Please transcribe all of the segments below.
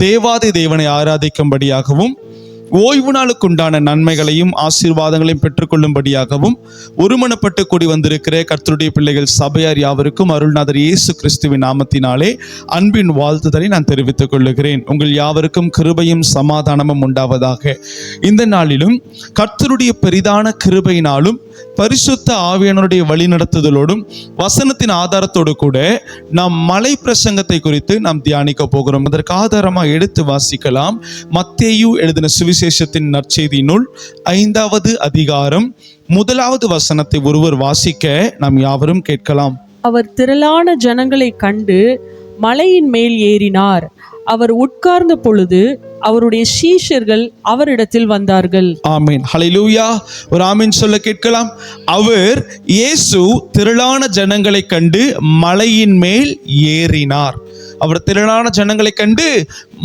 தேவாதி தேவனை ஆராதிக்கும்படியாகவும் ஓய்வு நாளுக்குண்டான நன்மைகளையும் ஆசீர்வாதங்களையும் பெற்றுக்கொள்ளும்படியாகவும் ஒருமனப்பட்டு கூடி வந்திருக்கிற கர்த்தருடைய பிள்ளைகள் சபையார் யாவருக்கும் அருள்நாதர் இயேசு கிறிஸ்துவின் நாமத்தினாலே அன்பின் வாழ்த்துதலை நான் தெரிவித்துக் கொள்ளுகிறேன். உங்கள் யாவருக்கும் கிருபையும் சமாதானமும் உண்டாவதாக. இந்த நாளிலும் கர்த்தருடைய பெரிதான கிருபையினாலும் பரிசுத்த ஆவியானவருடைய வழிநடத்துதலோடும் வசனத்தின் ஆதாரத்தோடு கூட நாம் மலை பிரசங்கத்தை குறித்து நாம் தியானிக்க போகிறோம். அதற்கு ஆதாரமாக எடுத்து வாசிக்கலாம். மத்தேயு எழுதின சுவிசேஷத்தின் நற்செய்தி நூல் 5வது அதிகாரம் 1வது வசனத்தை ஒருவர் வாசிக்க நாம் யாவரும் கேட்கலாம். அவர் திரளான ஜனங்களை கண்டு மலையின் மேல் ஏறினார். அவர் உட்கார்ந்த பொழுது அவருடைய சீஷர்கள் அவரிடத்தில் வந்தார்கள். ஆமீன், ஹல்லேலூயா. ஒரு ஆமீன் சொல்ல கேட்கலாம். அவர் இயேசு திரளான ஜனங்களை கண்டு மலையின் மேல் ஏறினார். அவர் திரளான ஜனங்களை கண்டு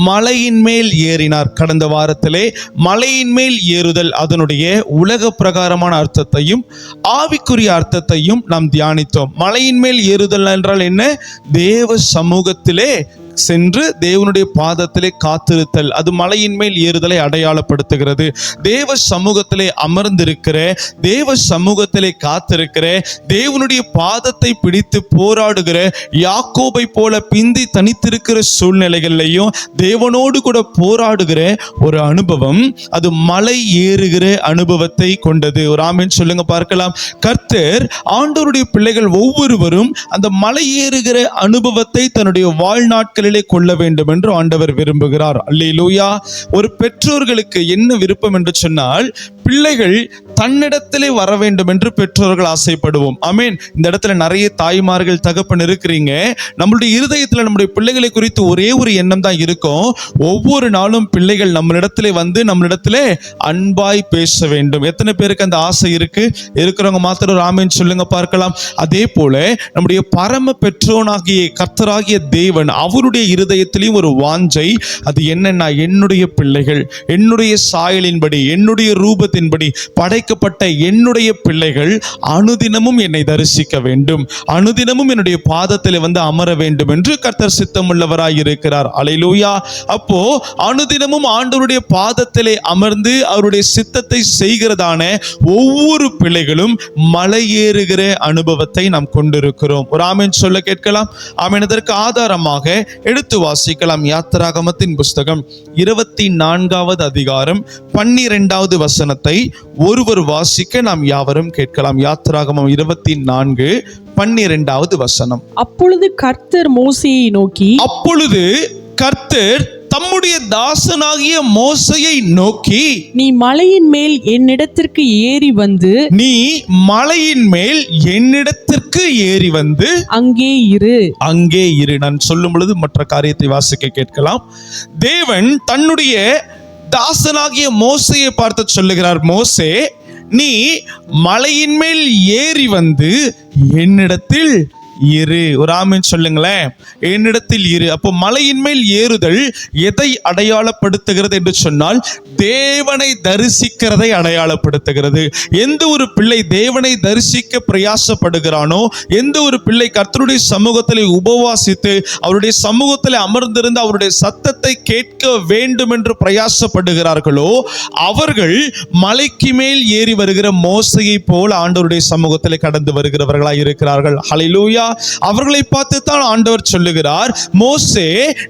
மலையின் மேல் ஏறினார். கடந்த வாரத்திலே மலையின் மேல் ஏறுதல் அதனுடைய உலக பிரகாரமான அர்த்தத்தையும் ஆவிக்குரிய அர்த்தத்தையும் நாம் தியானித்தோம். மலையின் மேல் ஏறுதல் என்றால் என்ன? தேவ சமூகத்திலே சென்று தேவனுடைய பாதத்திலே காத்திருத்தல். அது மலையின் மேல் ஏறுதலை அடையாளப்படுத்துகிறது. தேவ சமூகத்திலே அமர்ந்திருக்கிற, தேவ சமூகத்திலே காத்திருக்கிற, தேவனுடைய பாதத்தை பிடித்து போராடுகிற யாக்கோபை போல பிந்தி தனித்திருக்கிற சூழ்நிலைகளையும் தேவனோடு கூட போராடுகிற ஒரு அனுபவம், அது மலை ஏறுகிற அனுபவத்தை கொண்டது. ஒரு ஆமென் சொல்லுங்க பார்க்கலாம். கர்த்தர் ஆண்டவருடைய பிள்ளைகள் ஒவ்வொருவரும் அந்த மலை ஏறுகிற அனுபவத்தை தன்னுடைய வாழ்நாட்கள் கொள்ள வேண்டும் என்று ஆண்டவர் விரும்புகிறார். அல்லேலூயா. ஒரு பெற்றோர்களுக்கு என்ன விருப்பம் என்று சொன்னால், பிள்ளைகள் தன்னிடத்திலே வர வேண்டும் என்று பெற்றோர்கள் ஆசைப்படுவோம். ஆமென். இந்த இடத்துல நிறைய தாய்மார்கள் தகப்பன் இருக்கிறீங்க. நம்மளுடைய இருதயத்தில் நம்முடைய பிள்ளைகளை குறித்து ஒரே ஒரு எண்ணம் தான் இருக்கும். ஒவ்வொரு நாளும் பிள்ளைகள் நம்மளிடத்திலே வந்து நம்மளிடத்திலே அன்பாய் பேச வேண்டும். எத்தனை பேருக்கு அந்த ஆசை இருக்கு? இருக்கிறவங்க மாத்திரம் ஒரு ஆமென் சொல்லுங்க பார்க்கலாம். அதே போல நம்முடைய பரம பெற்றோனாகிய கர்த்தராகிய தேவன் அவருடைய இருதயத்திலையும் ஒரு வாஞ்சை. அது என்னன்னா, என்னுடைய பிள்ளைகள் என்னுடைய சாயலின்படி என்னுடைய ரூபத்தின்படி படைக்கப்பட்ட என்னுடைய பிள்ளைகள் அனுதினமும் என்னை தரிசிக்க வேண்டும், அனுதினமும் என்னுடைய பாதத்தில் வந்து அமர வேண்டும் என்று கர்த்தர் சித்தமுள்ளவராய் இருக்கிறார். அல்லேலூயா. அப்போ அனுதினமும் ஆண்டவருடைய பாதத்திலே அமர்ந்து அவருடைய சித்தத்தை செய்கிறதான ஒவ்வொரு பிள்ளைகளும் மலை ஏறுகிற அனுபவத்தை நாம் கொண்டிருக்கிறோம். ஒரு ஆமென் சொல்ல கேட்கலாம். ஆமென். அதற்கு ஆதாரமாக எடுத்து வாசிக்கலாம். யாத்திராகமத்தின் புஸ்தகம் 24வது அதிகாரம் 12வது வசனத்தை ஒருவர் வாசிக்க நாம் யாவரும் கேட்கலாம். யாத்திராகமம் 24:12வது வசனம். அப்பொழுது கர்த்தர் மோசேயை நோக்கி, அப்பொழுது கர்த்தர் தம்முடைய தாசனாகிய மோசேயை நோக்கி, நீ மலையின் மேல் என்னிடத்திற்கு ஏறி வந்து, நீ மலையின் மேல் என்னிடத்திற்கு ஏறி வந்து அங்கே இரு. அங்கே இரு. நான் சொல்லும் பொழுது மற்ற காரியத்தை வாசிக்க கேட்கலாம். தேவன் தன்னுடைய தாசனாகிய மோசேயை பார்த்து சொல்லுகிறார், மோசே, நீ மலையின் மேல் ஏறி வந்து என்னிடத்தில் இரு. ஒரு ஆமென் சொல்லுங்களேன். என்னிடத்தில் இரு. அப்போ மலையின் மேல் ஏறுதல் எதை அடையாளப்படுத்துகிறது என்று சொன்னால், தேவனை தரிசிக்கிறதை அடையாளப்படுத்துகிறது. எந்த ஒரு பிள்ளை தேவனை தரிசிக்க பிரயாசப்படுகிறானோ, எந்த ஒரு பிள்ளை கர்த்தருடைய சமூகத்தில் உபவாசித்து அவருடைய சமூகத்தில் அமர்ந்திருந்து அவருடைய சத்தத்தை கேட்க வேண்டும் என்று பிரயாசப்படுகிறார்களோ, அவர்கள் மலைக்கு மேல் ஏறி வருகிற மோசேயை போல் ஆண்டவருடைய சமூகத்தில் கடந்து வருகிறவர்களாய் இருக்கிறார்கள். ஹல்லேலூயா. அவர்களை பார்த்து தான் ஆண்டவர் சொல்லுகிறார், மோசே,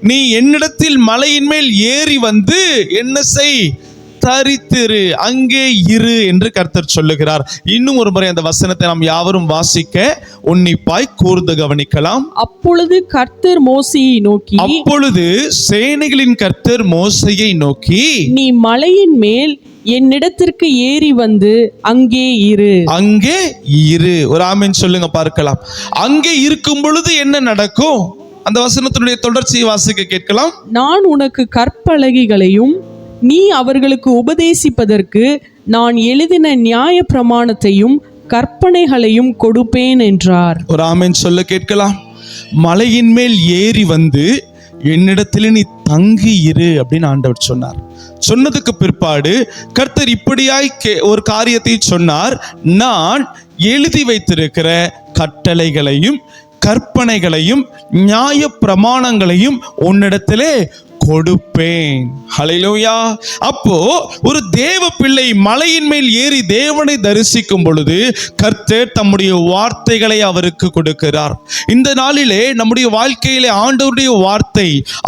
நீ என்னிடத்தில் மலையின் மேல் ஏறி வந்து என்ன செய்? தரித்திரு, அங்கே இரு என்று கர்த்தர் சொல்லுகிறார். இன்னும் ஒரு முறை அந்த வசனத்தை நாம் யாவரும் வாசிக்க உன்னிப்பாய் கூர்ந்து கவனிக்கலாம். அப்பொழுது கர்த்தர் மோசேயை நோக்கி, அப்பொழுது சேனைகளின் கர்த்தர் மோசேயை நோக்கி, நீ மலையின் மேல் என்னிடத்திற்கு ஏறி வந்து அங்கே இரு. அங்கே இரு. ஒரு ஆமென் சொல்லுங்க பார்க்கலாம். அங்கே இருக்கும் பொழுது என்ன நடக்கும்? அந்த வசனத்தினுடைய தொடர்ச்சியை வாசிக்க கேட்கலாம். நான் உனக்கு கற்பலகைகளையும் நீ அவர்களுக்கு உபதேசிப்பதற்கு நான் எழுதின நியாய பிரமாணத்தையும் கற்பனைகளையும் கொடுப்பேன் என்றார். ஒரு ஆமென் சொல்ல கேட்கலாம். மலையின் மேல் ஏறி வந்து என்னிடத்தில் நீ தங்கி இரு அப்படின்னு ஆண்டவர் சொன்னார். சொன்னதுக்கு பிற்பாடு கர்த்தர் இப்படியாய் ஒரு காரியத்தை சொன்னார், நான் எழுதி வைத்திருக்கிற கட்டளைகளையும் கற்பனைகளையும் நியாய பிரமாணங்களையும் உன்னிடத்திலே கொடுப்பேன். ஹல்லேலூயா. அப்போ ஒரு தேவ பிள்ளை மலையின் மேல் ஏறி தேவனை தரிசிக்கும் பொழுது கர்த்தர் தம்முடைய வார்த்தைகளை அவருக்கு கொடுக்கிறார். இந்த நாளிலே நம்முடைய வாழ்க்கையிலே ஆண்டவருடைய வார்த்தை,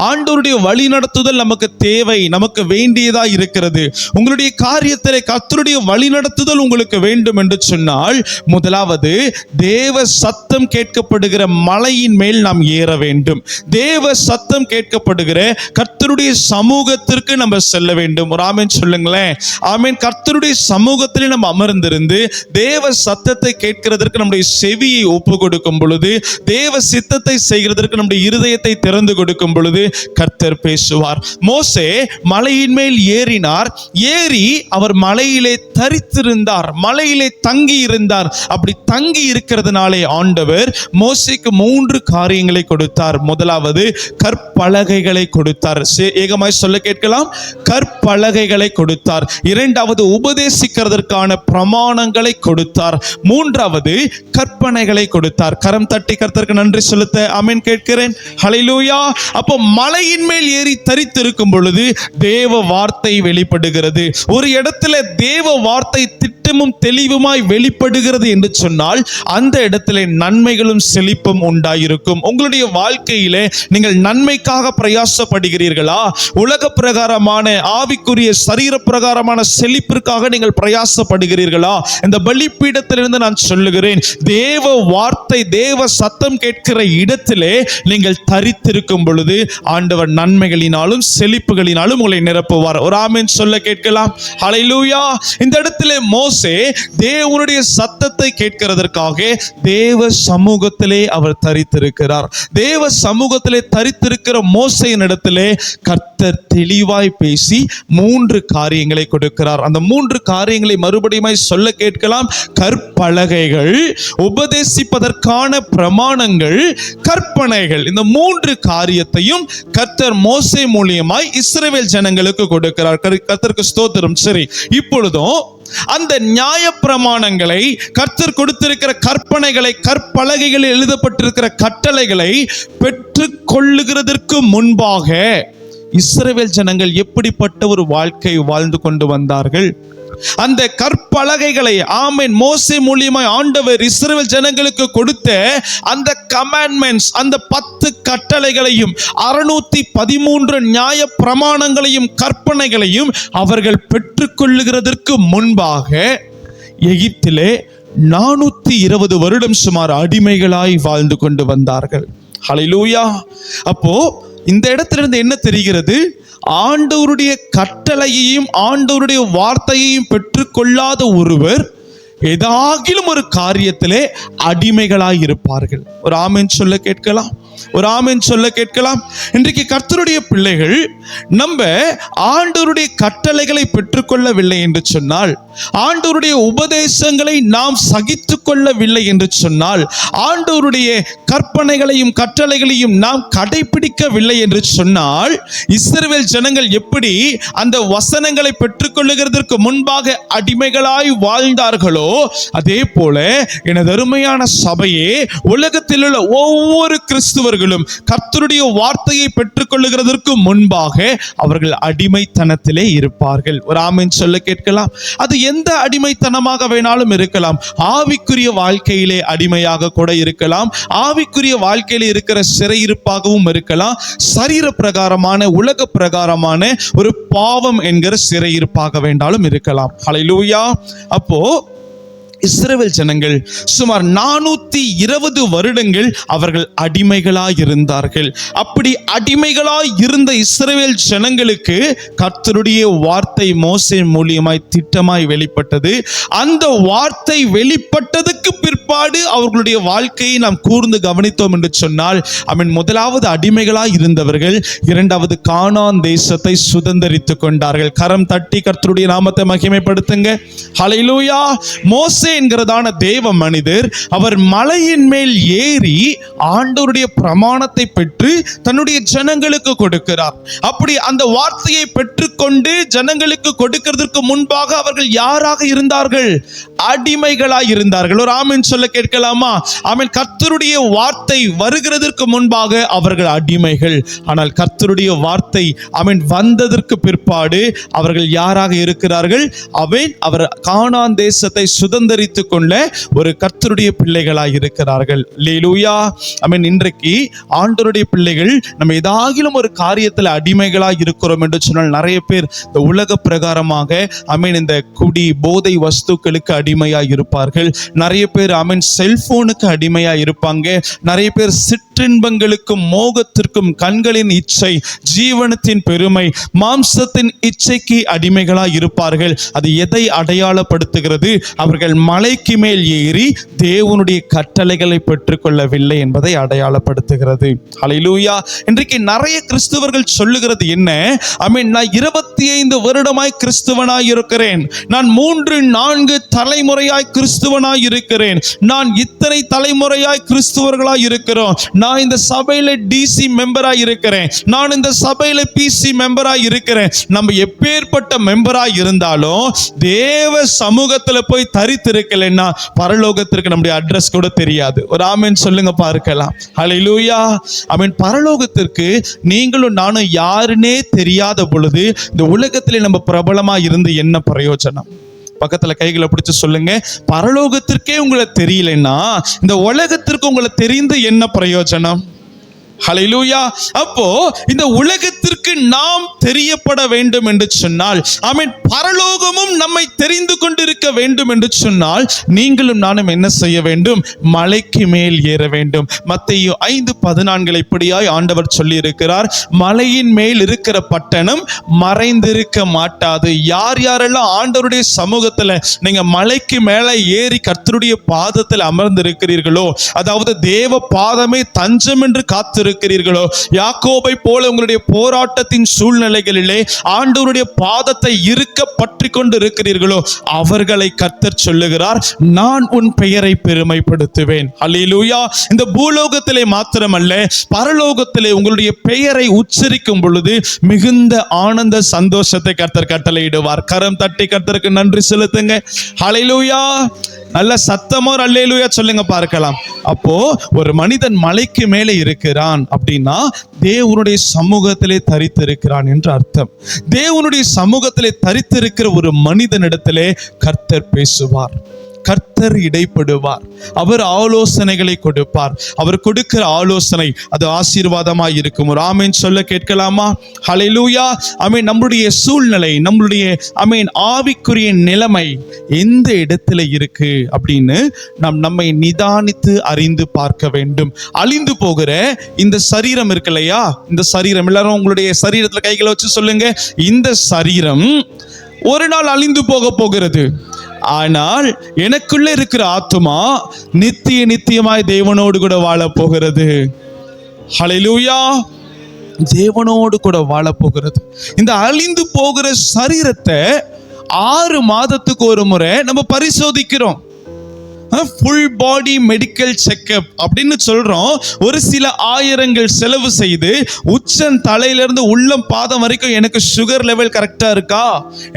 ஆண்டவருடைய வழி நடத்துதல் நமக்கு தேவை, நமக்கு வேண்டியதா இருக்கிறது. உங்களுடைய காரியத்திலே கர்த்தருடைய வழி நடத்துதல் உங்களுக்கு வேண்டும் என்று சொன்னால் முதலாவது தேவ சத்தம் கேட்கப்படுகிற மலையின் மேல் நாம் ஏற வேண்டும். தேவ சத்தம் கேட்கப்படுகிற கர்த்தருடைய சமூகத்திற்கு நம்ம செல்ல வேண்டும். ஒரு ஆமென் சொல்லுங்களேன். ஆமென். கர்த்தருடைய சமூகத்திலே நம்ம அமர்ந்திருந்து தேவ சத்தத்தை கேட்கிறதற்கு நம்முடைய செவியை ஒப்பு கொடுக்கும் பொழுது, தேவ சித்தத்தை செய்கிறதற்கு நம்முடைய இருதயத்தை திறந்து கொடுக்கும் பொழுது கர்த்தர் பேசுவார். மோசே மலையின் மேல் ஏறினார். ஏறி அவர் மலையிலே தரித்திருந்தார், மலையிலே தங்கி இருந்தார். அப்படி தங்கி இருக்கிறதுனாலே ஆண்டவர் மோசேக்கு 3 காரியங்களை கொடுத்தார். முதலாவது கற்பலகைகளை கொடுத்தார். ஏகமாய் சொல்ல கேட்கலாம். கற்பலகைகளை கொடுத்தார். இரண்டாவது உபதேசிக்கிறதற்கான பிரமாணங்களை கொடுத்தார். மூன்றாவது கற்பனைகளை கொடுத்தார். கரம் தட்டி கர்த்தருக்கு நன்றி செலுத்த ஆமென் கேட்கிறேன். ஹல்லேலூயா. அப்போ மலையின் மேல் ஏறி தரித்திருக்கும் பொழுது தேவ வார்த்தை வெளிப்படுகிறது. ஒரு இடத்துல தேவ வார்த்தை திட்டமும் தெளிவுமாய் வெளிப்படுகிறது என்று சொன்னால் அந்த இடத்துல நன்மைகளும் செழிப்பும் உண்டாயிருக்கும். உங்களுடைய வாழ்க்கையிலே நீங்கள் நன்மைக்காக பிரயாசப்படுகிறீர்களா? உலக பிரகாரமான ஆவிக்குரிய சரீர பிரகாரமான செழிப்பிற்காக நீங்கள் பிரயாசப்படுகிறீர்களா? இந்த பலிபீடத்திலிருந்து நான் சொல்லுகிறேன், தேவ வார்த்தை, தேவ சத்தம் கேட்கிற இடத்திலே நீங்கள் தரித்திருக்கும் பொழுது ஆண்டவர் நன்மைகளினாலும் செழிப்புகளினாலும் உங்களை நிரப்புவார். ஒரு ஆமென் சொல்ல கேட்கலாம். ஹல்லேலூயா. இந்த இடத்திலே மோசே தேவனுடைய சத்தத்தை கேட்கிறதற்காக தேவ சமூகத்திலே அவர் தரித்திருக்கிறார். தேவ சமூகத்திலே தரித்திருக்கிற மோசேயின் இடத்திலே கர்த்தர் தெளிவாய் பேசி 3 காரியங்களை கொடுக்கிறார். அந்த 3 காரியங்களை மறுபடியும் சொல்ல கேட்கலாம். கற்பலகைகள், உபதேசிப்பதற்கான பிரமாணங்கள், கற்பனைகள். இந்த 3 காரியத்தையும் கர்த்தர் மோசே மூலியமாய் இஸ்ரவேல் ஜனங்களுக்கு கொடுக்கிறார். கர்த்தருக்கு ஸ்தோத்திரம். சரி, இப்பொழுதும் அந்த நியாய பிரமாணங்களை, கர்த்தர் கொடுத்திருக்கிற கற்பனைகளை, கற்பலகைகளில் எழுதப்பட்டிருக்கிற கட்டளைகளை பெற்றுக் கொள்ளுகிறதற்கு முன்பாக இஸ்ரவேல் ஜனங்கள் எப்படிப்பட்ட ஒரு வாழ்க்கை வாழ்ந்து கொண்டு வந்தார்கள்? அந்த கற்பலகைகளை ஆமென் மோசே மூலியமாய் ஆண்டவர் இஸ்ரவேல் ஜனங்களுக்கு கொடுத்த அந்த கமாண்ட்மெண்ட்ஸ், அந்த 10 கட்டளைகளையும் 613 நியாய பிரமாணங்களையும் கற்பனைகளையும் அவர்கள் பெற்றுக்கொள்ளுகிறதற்கு முன்பாக எகிப்திலே 420 வருடம் சுமார் அடிமைகளாய் வாழ்ந்து கொண்டு வந்தார்கள். ஹல்லேலூயா. அப்போ இந்த இடத்திலிருந்து என்ன தெரிகிறது? ஆண்டவருடைய கட்டளையையும் ஆண்டவருடைய வார்த்தையையும் பெற்றுக்கொள்ளாத ஒருவர் ஏதாகிலும் ஒரு காரியத்திலே அடிமைகளாய் இருப்பார்கள். ஒரு ஆமென் சொல்ல கேட்கலாம். ஒரு ஆமென் சொல்ல கேட்கலாம். இன்றைக்கு கர்த்தருடைய பிள்ளைகள் நம்ம ஆண்டவருடைய கட்டளைகளை பெற்றுக்கொள்ளவில்லை என்று சொன்னால், ஆண்டவருடைய உபதேசங்களை நாம் சகித்து கொள்ளவில்லை என்று சொன்னால், ஆண்டவருடைய கற்பனைகளையும் கட்டளைகளையும் நாம் கடைபிடிக்கவில்லை என்று சொன்னால், இஸ்ரவேல் ஜனங்கள் எப்படி அந்த வசனங்களை பெற்றுக்கொள்ளுகிறதற்கு முன்பாக அடிமைகளாய் வாழ்ந்தார்களோ அதே போல எனது அருமையான சபையே, உலகத்தில் உள்ள ஒவ்வொரு கிறிஸ்துவர்களும் கர்த்தருடைய வார்த்தையை பெற்றுக்கொள்ளுகிறதற்கு முன்பாக அவர்கள் அடிமைத்தனத்திலே இருப்பார்கள். ஒரு ஆமென் சொல்ல கேட்கலாம். அது எந்த அடிமைத்தனமாக வேணாலும் இருக்கலாம். ஆவிக்குரிய வாழ்க்கையிலே அடிமையாக கூட இருக்கலாம், ஆவிக்குரிய வாழ்க்கையிலே இருக்கிற சிறையிருப்பாகவும் இருக்கலாம், சரீர பிரகாரமான உலக பிரகாரமான ஒரு பாவம் என்கிற சிறையிருப்பாக வேண்டாலும் இருக்கலாம். ஹல்லேலூயா. அப்போ இஸ்ரவேல் ஜனங்கள் சுமார் 420 வருடங்கள் அவர்கள் அடிமைகளாய் இருந்தார்கள். அப்படி அடிமைகளாய் இருந்த இஸ்ரவேல் ஜனங்களுக்கு கர்த்தருடைய வார்த்தை மோசே மூலியமாய் திட்டமாய் வெளிப்பட்டது. அந்த வார்த்தை வெளிப்பட்டதுக்கு பிற்பாடு அவர்களுடைய வாழ்க்கையை நாம் கூர்ந்து கவனித்தோம் என்று சொன்னால், முதலாவது அடிமைகளாய் இருந்தவர்கள் இரண்டாவது கானான் தேசத்தை சுதந்தரித்துக் கொண்டார்கள். கரம் தட்டி கர்த்தருடைய நாமத்தை மகிமைப்படுத்துங்க. ஹல்லேலூயா. மோசே என்கிறதான தேவ மனிதர் அவர் மலையின் மேல் ஏறி ஆண்டவருடைய பிரமாணத்தை பெற்று தன்னுடைய ஜனங்களுக்கு கொடுக்கிறார். அப்படி அந்த வார்த்தையை பெற்றுக்கொண்டு ஜனங்களுக்கு கொடுக்கிறதுக்கு முன்பாக அவர்கள் யாராக இருந்தார்கள்? அடிமைகளாய் இருந்தார்கள். ஒரு ஆமென் சொல்ல கேட்கலாமா? ஆமென். கர்த்தருடைய வார்த்தை வருகிறதற்கு முன்பாக அவர்கள் அடிமைகள். ஆனால் கர்த்தருடைய வார்த்தை ஆமென் வந்ததற்கு பிற்பாடு அவர்கள் யாராக இருக்கிறார்கள்? அவர் கானான் தேசத்தை சுதந்தரித்துக் கொள்ள ஒரு கர்த்தருடைய பிள்ளைகளாய் இருக்கிறார்கள். அல்லேலூயா. ஆமென். இன்றைக்கு ஆண்டவருடைய பிள்ளைகள் நம்ம ஏதாகிலும் ஒரு காரியத்தில் அடிமைகளாய் இருக்கிறோம் என்று சொன்னால் நிறைய பேர் இந்த உலக பிரகாரமாக ஆமென் இந்த குடி போதை வஸ்துக்களுக்கு அடிமையாய் இருப்பார்கள். நிறைய பேர் ஆமென் செல்போனுக்கு அடிமையாய் இருப்பாங்க. நிறைய பேர் சிற்றின்பங்களுக்கும் மோகத்திற்கும் கண்களின் இச்சை, ஜீவனத்தின் பெருமை, மாம்சத்தின் இச்சைக்கு அடிமைகளாய் இருப்பார்கள். அது எதை அடையாளப்படுத்துகிறது? அவர்கள் மலைக்கு மேல் ஏறி தேவனுடைய கட்டளைகளை பெற்றுக்கொள்ளவில்லை என்பதை அடையாளப்படுத்துகிறது. ஹல்லேலூயா. இன்றைக்கு நிறைய கிறிஸ்தவர்கள் சொல்லுகிறது என்ன? ஆமென், நான் 25 வருடமாய் கிறிஸ்துவனாய் இருக்கிறேன், நான் 3-4 தலைமுறையாய் கிறிஸ்துவனாய் இருக்கிறேன், நான் இத்தனை தலைமுறையாய் கிறிஸ்துவர்களாய் இருக்கிறோம், நான் இந்த சபையில டிசி மெம்பராய் இருக்கிறேன், நான் இந்த சபையில பிசி மெம்பராய் இருக்கிறேன். நம்ம எப்பேற்பட்ட மெம்பராய் இருந்தாலும் தேவ சமூகத்துல போய் தரித்திருக்கலைன்னா பரலோகத்திற்கு நம்முடைய அட்ரஸ் கூட தெரியாது. ஒரு ஆமென் சொல்லுங்க பார்க்கலாம். ஹல்லேலூயா. ஆமென். பரலோகத்திற்கு நீங்களும் நானும் யாருன்னே தெரியாத பொழுது இந்த உலகத்திலே நம்ம பிரபலமா இருந்து என்ன பிரயோஜனம்? பக்கத்துல கைகளை பிடிச்சு சொல்லுங்க, பரலோகத்திற்கே உங்களை தெரியலன்னா இந்த உலகத்திற்கு உங்களை தெரிந்து என்ன பிரயோஜனம்? ஹல்லேலூயா. அப்போ இந்த உலகத்திற்கு நாம் தெரியப்பட வேண்டும் என்று சொன்னால், ஆமென், பரலோகமும் நம்மை தெரிந்து கொண்டிருக்க வேண்டும் என்று சொன்னால் நீங்களும் நானும் என்ன செய்ய வேண்டும்? மலைக்கு மேல் ஏற வேண்டும். மத்தேயு 5:14 இப்படியாய் ஆண்டவர் சொல்லி இருக்கிறார், மலையின் மேல் இருக்கிற பட்டணம் மறைந்திருக்க மாட்டாது. யார் யாரெல்லாம் ஆண்டவருடைய சமூகத்துல நீங்க மலைக்கு மேல ஏறி கர்த்தருடைய பாதத்தில் அமர்ந்திருக்கிறீர்களோ, அதாவது தேவ பாதமே தஞ்சம் என்று காத்து இருக்கிறீர்களோ, யாக்கோபை போல உங்களுடைய போராட்டத்தின் சூழ்நிலைகளிலே ஆண்டவருடைய பாதத்தை இருக்க பற்றி கொண்டு இருக்கிறீர்களோ, அவர்களை கர்த்தர் சொல்லுகிறார், நான் உன் பெயரை பெருமைப்படுத்துவேன். அல்லேலூயா. இந்த பூலோகத்திலே மாத்திரமல்ல, பரலோகத்திலே உங்களுடைய பெயரை உச்சரிக்கும் பொழுது மிகுந்த ஆனந்த சந்தோஷத்தை கர்த்தர் கட்டளையிடுவார். கரம் தட்டி கர்த்தருக்கு நன்றி செலுத்துங்க. அல்லேலூயா. நல்ல சத்தமோ அல்லேலூயா சொல்லுங்க பார்க்கலாம். அப்போ ஒரு மனிதன் மலைக்கு மேலே இருக்கிறான் அப்படின்னா தேவனுடைய சமூகத்திலே தரித்திருக்கிறான் என்று அர்த்தம். தேவனுடைய சமூகத்திலே தரித்திருக்கிற ஒரு மனிதனிடத்திலே கர்த்தர் பேசுவார், கர்த்தர் இடைப்படுவார், அவர் ஆலோசனைகளை கொடுப்பார். அவர் கொடுக்கிற ஆலோசனை அது ஆசீர்வாதமாய் இருக்கும். ஒரு ஆமென் சொல்ல கேட்கலாமா? ஹல்லேலூயா. ஆமென். நம்முடைய சூழ்நிலை, நம்முடைய ஆமென் ஆவிக்குரிய நிலைமை எந்த இடத்துல இருக்கு அப்படின்னு நம்மை நிதானித்து அறிந்து பார்க்க வேண்டும். அழிந்து போகிற இந்த சரீரம் இருக்கு இல்லையா, இந்த சரீரம், எல்லாரும் உங்களுடைய சரீரத்துல கைகளை வச்சு சொல்லுங்க, இந்த சரீரம் ஒரு நாள் அழிந்து போக போகிறது. ஆனால் எனக்குள்ள இருக்கிற ஆத்துமா நித்தியமாய் தேவனோடு கூட வாழ போகிறது. ஹல்லேலூயா. தேவனோடு கூட வாழ போகிறது. இந்த அழிந்து போகிற சரீரத்தை 6 மாதத்துக்கு ஒரு முறை நம்ம பரிசோதிக்கிறோம். ஃபுல் பாடி மெடிக்கல் செக்அப் அப்படின்னு சொல்றோம். ஒரு சில ஆயிரங்கள் செலவு செய்து உச்சன் தலையிலிருந்து உள்ளம் பாதம் வரைக்கும் எனக்கு சுகர் லெவல் கரெக்டா இருக்கா,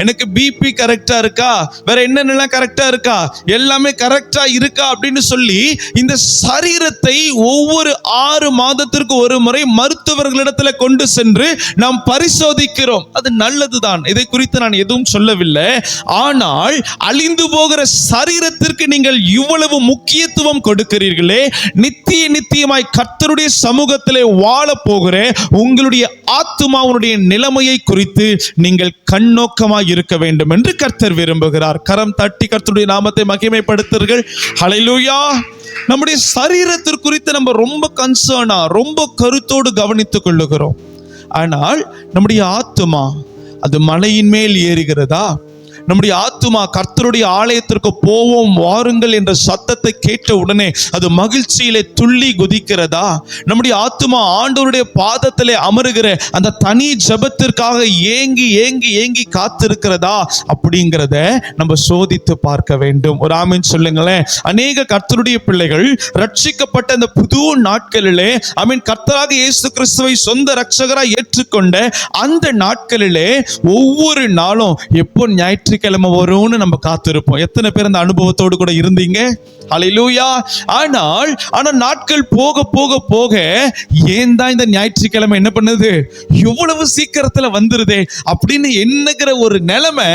எனக்கு பிபி கரெக்டா இருக்கா, வேற என்னென்னலாம் கரெக்டா இருக்கா, எல்லாமே கரெக்டா இருக்கா அப்படின்னு சொல்லி இந்த சரீரத்தை ஒவ்வொரு 6 மாதத்திற்கு ஒரு முறை மருத்துவர்களிடத்துல கொண்டு சென்று நாம் பரிசோதிக்கிறோம். அது நல்லதுதான், இதை குறித்து நான் எதுவும் சொல்லவில்லை. ஆனால் அழிந்து போகிற சரீரத்திற்கு நீங்கள் இவ்வளவு முக்கியத்துவம் கொடுக்கிறீர்களே, நித்தியமாய் கர்த்தருடைய சமூகத்திலே வாழ போகிற உங்களுடைய ஆத்துமாவுடைய நிலைமையை குறித்து நீங்கள் கண்ணோக்கமாய் இருக்க வேண்டும் என்று கர்த்தர் விரும்புகிறார். கரம் தட்டி கர்த்தருடைய நாமத்தை மகிமைப்படுத்துங்கள். ஹல்லேலூயா. நம்முடைய சரீரத்திற்கு குறித்து நம்ம ரொம்ப கன்சர்னா, ரொம்ப கருத்தோடு கவனித்துக் கொள்ளுகிறோம். ஆனால் நம்முடைய ஆத்துமா அது மலையின் மேல் ஏறுகிறதா? நம்முடைய ஆத்துமா கர்த்தருடைய ஆலயத்திற்கு போவோம் வாருங்கள் என்ற சத்தத்தை கேட்ட உடனே அது மகிழ்ச்சியிலே துள்ளி குதிக்கிறதா? நம்முடைய ஆத்துமா ஆண்டவருடைய பாதத்திலே அமருகிற அந்த தனி ஜெபத்திற்காக ஏங்கி ஏங்கி ஏங்கி காத்திருக்கிறதா? அப்படிங்கிறத நம்ம சோதித்து பார்க்க வேண்டும். ஒரு ஆமென் சொல்லுங்களேன். அநேக கர்த்தருடைய பிள்ளைகள் ரட்சிக்கப்பட்ட அந்த புது நாட்களிலே ஆமென் கர்த்தராக இயேசு கிறிஸ்துவை சொந்த ரட்சகராய் ஏற்றுக்கொண்ட அந்த நாட்களிலே ஒவ்வொரு நாளும் எப்போ ஞாயிற்று ஞாயிற்றுக்கிழமை வரும்னு நம்ம காத்திருப்போம். எத்தனை பேர் அந்த அனுபவத்தோடு கூட இருந்தீங்க? ஹல்லேலூயா. ஆனால் நாட்கள் போக போக போக ஏன் தான் இந்த ஞாயிற்றுக்கிழமை என்ன பண்ணுது, எவ்வளவு சீக்கிரத்துல வந்துருதே அப்படின்னு எண்ணுகிற ஒரு நிலைமை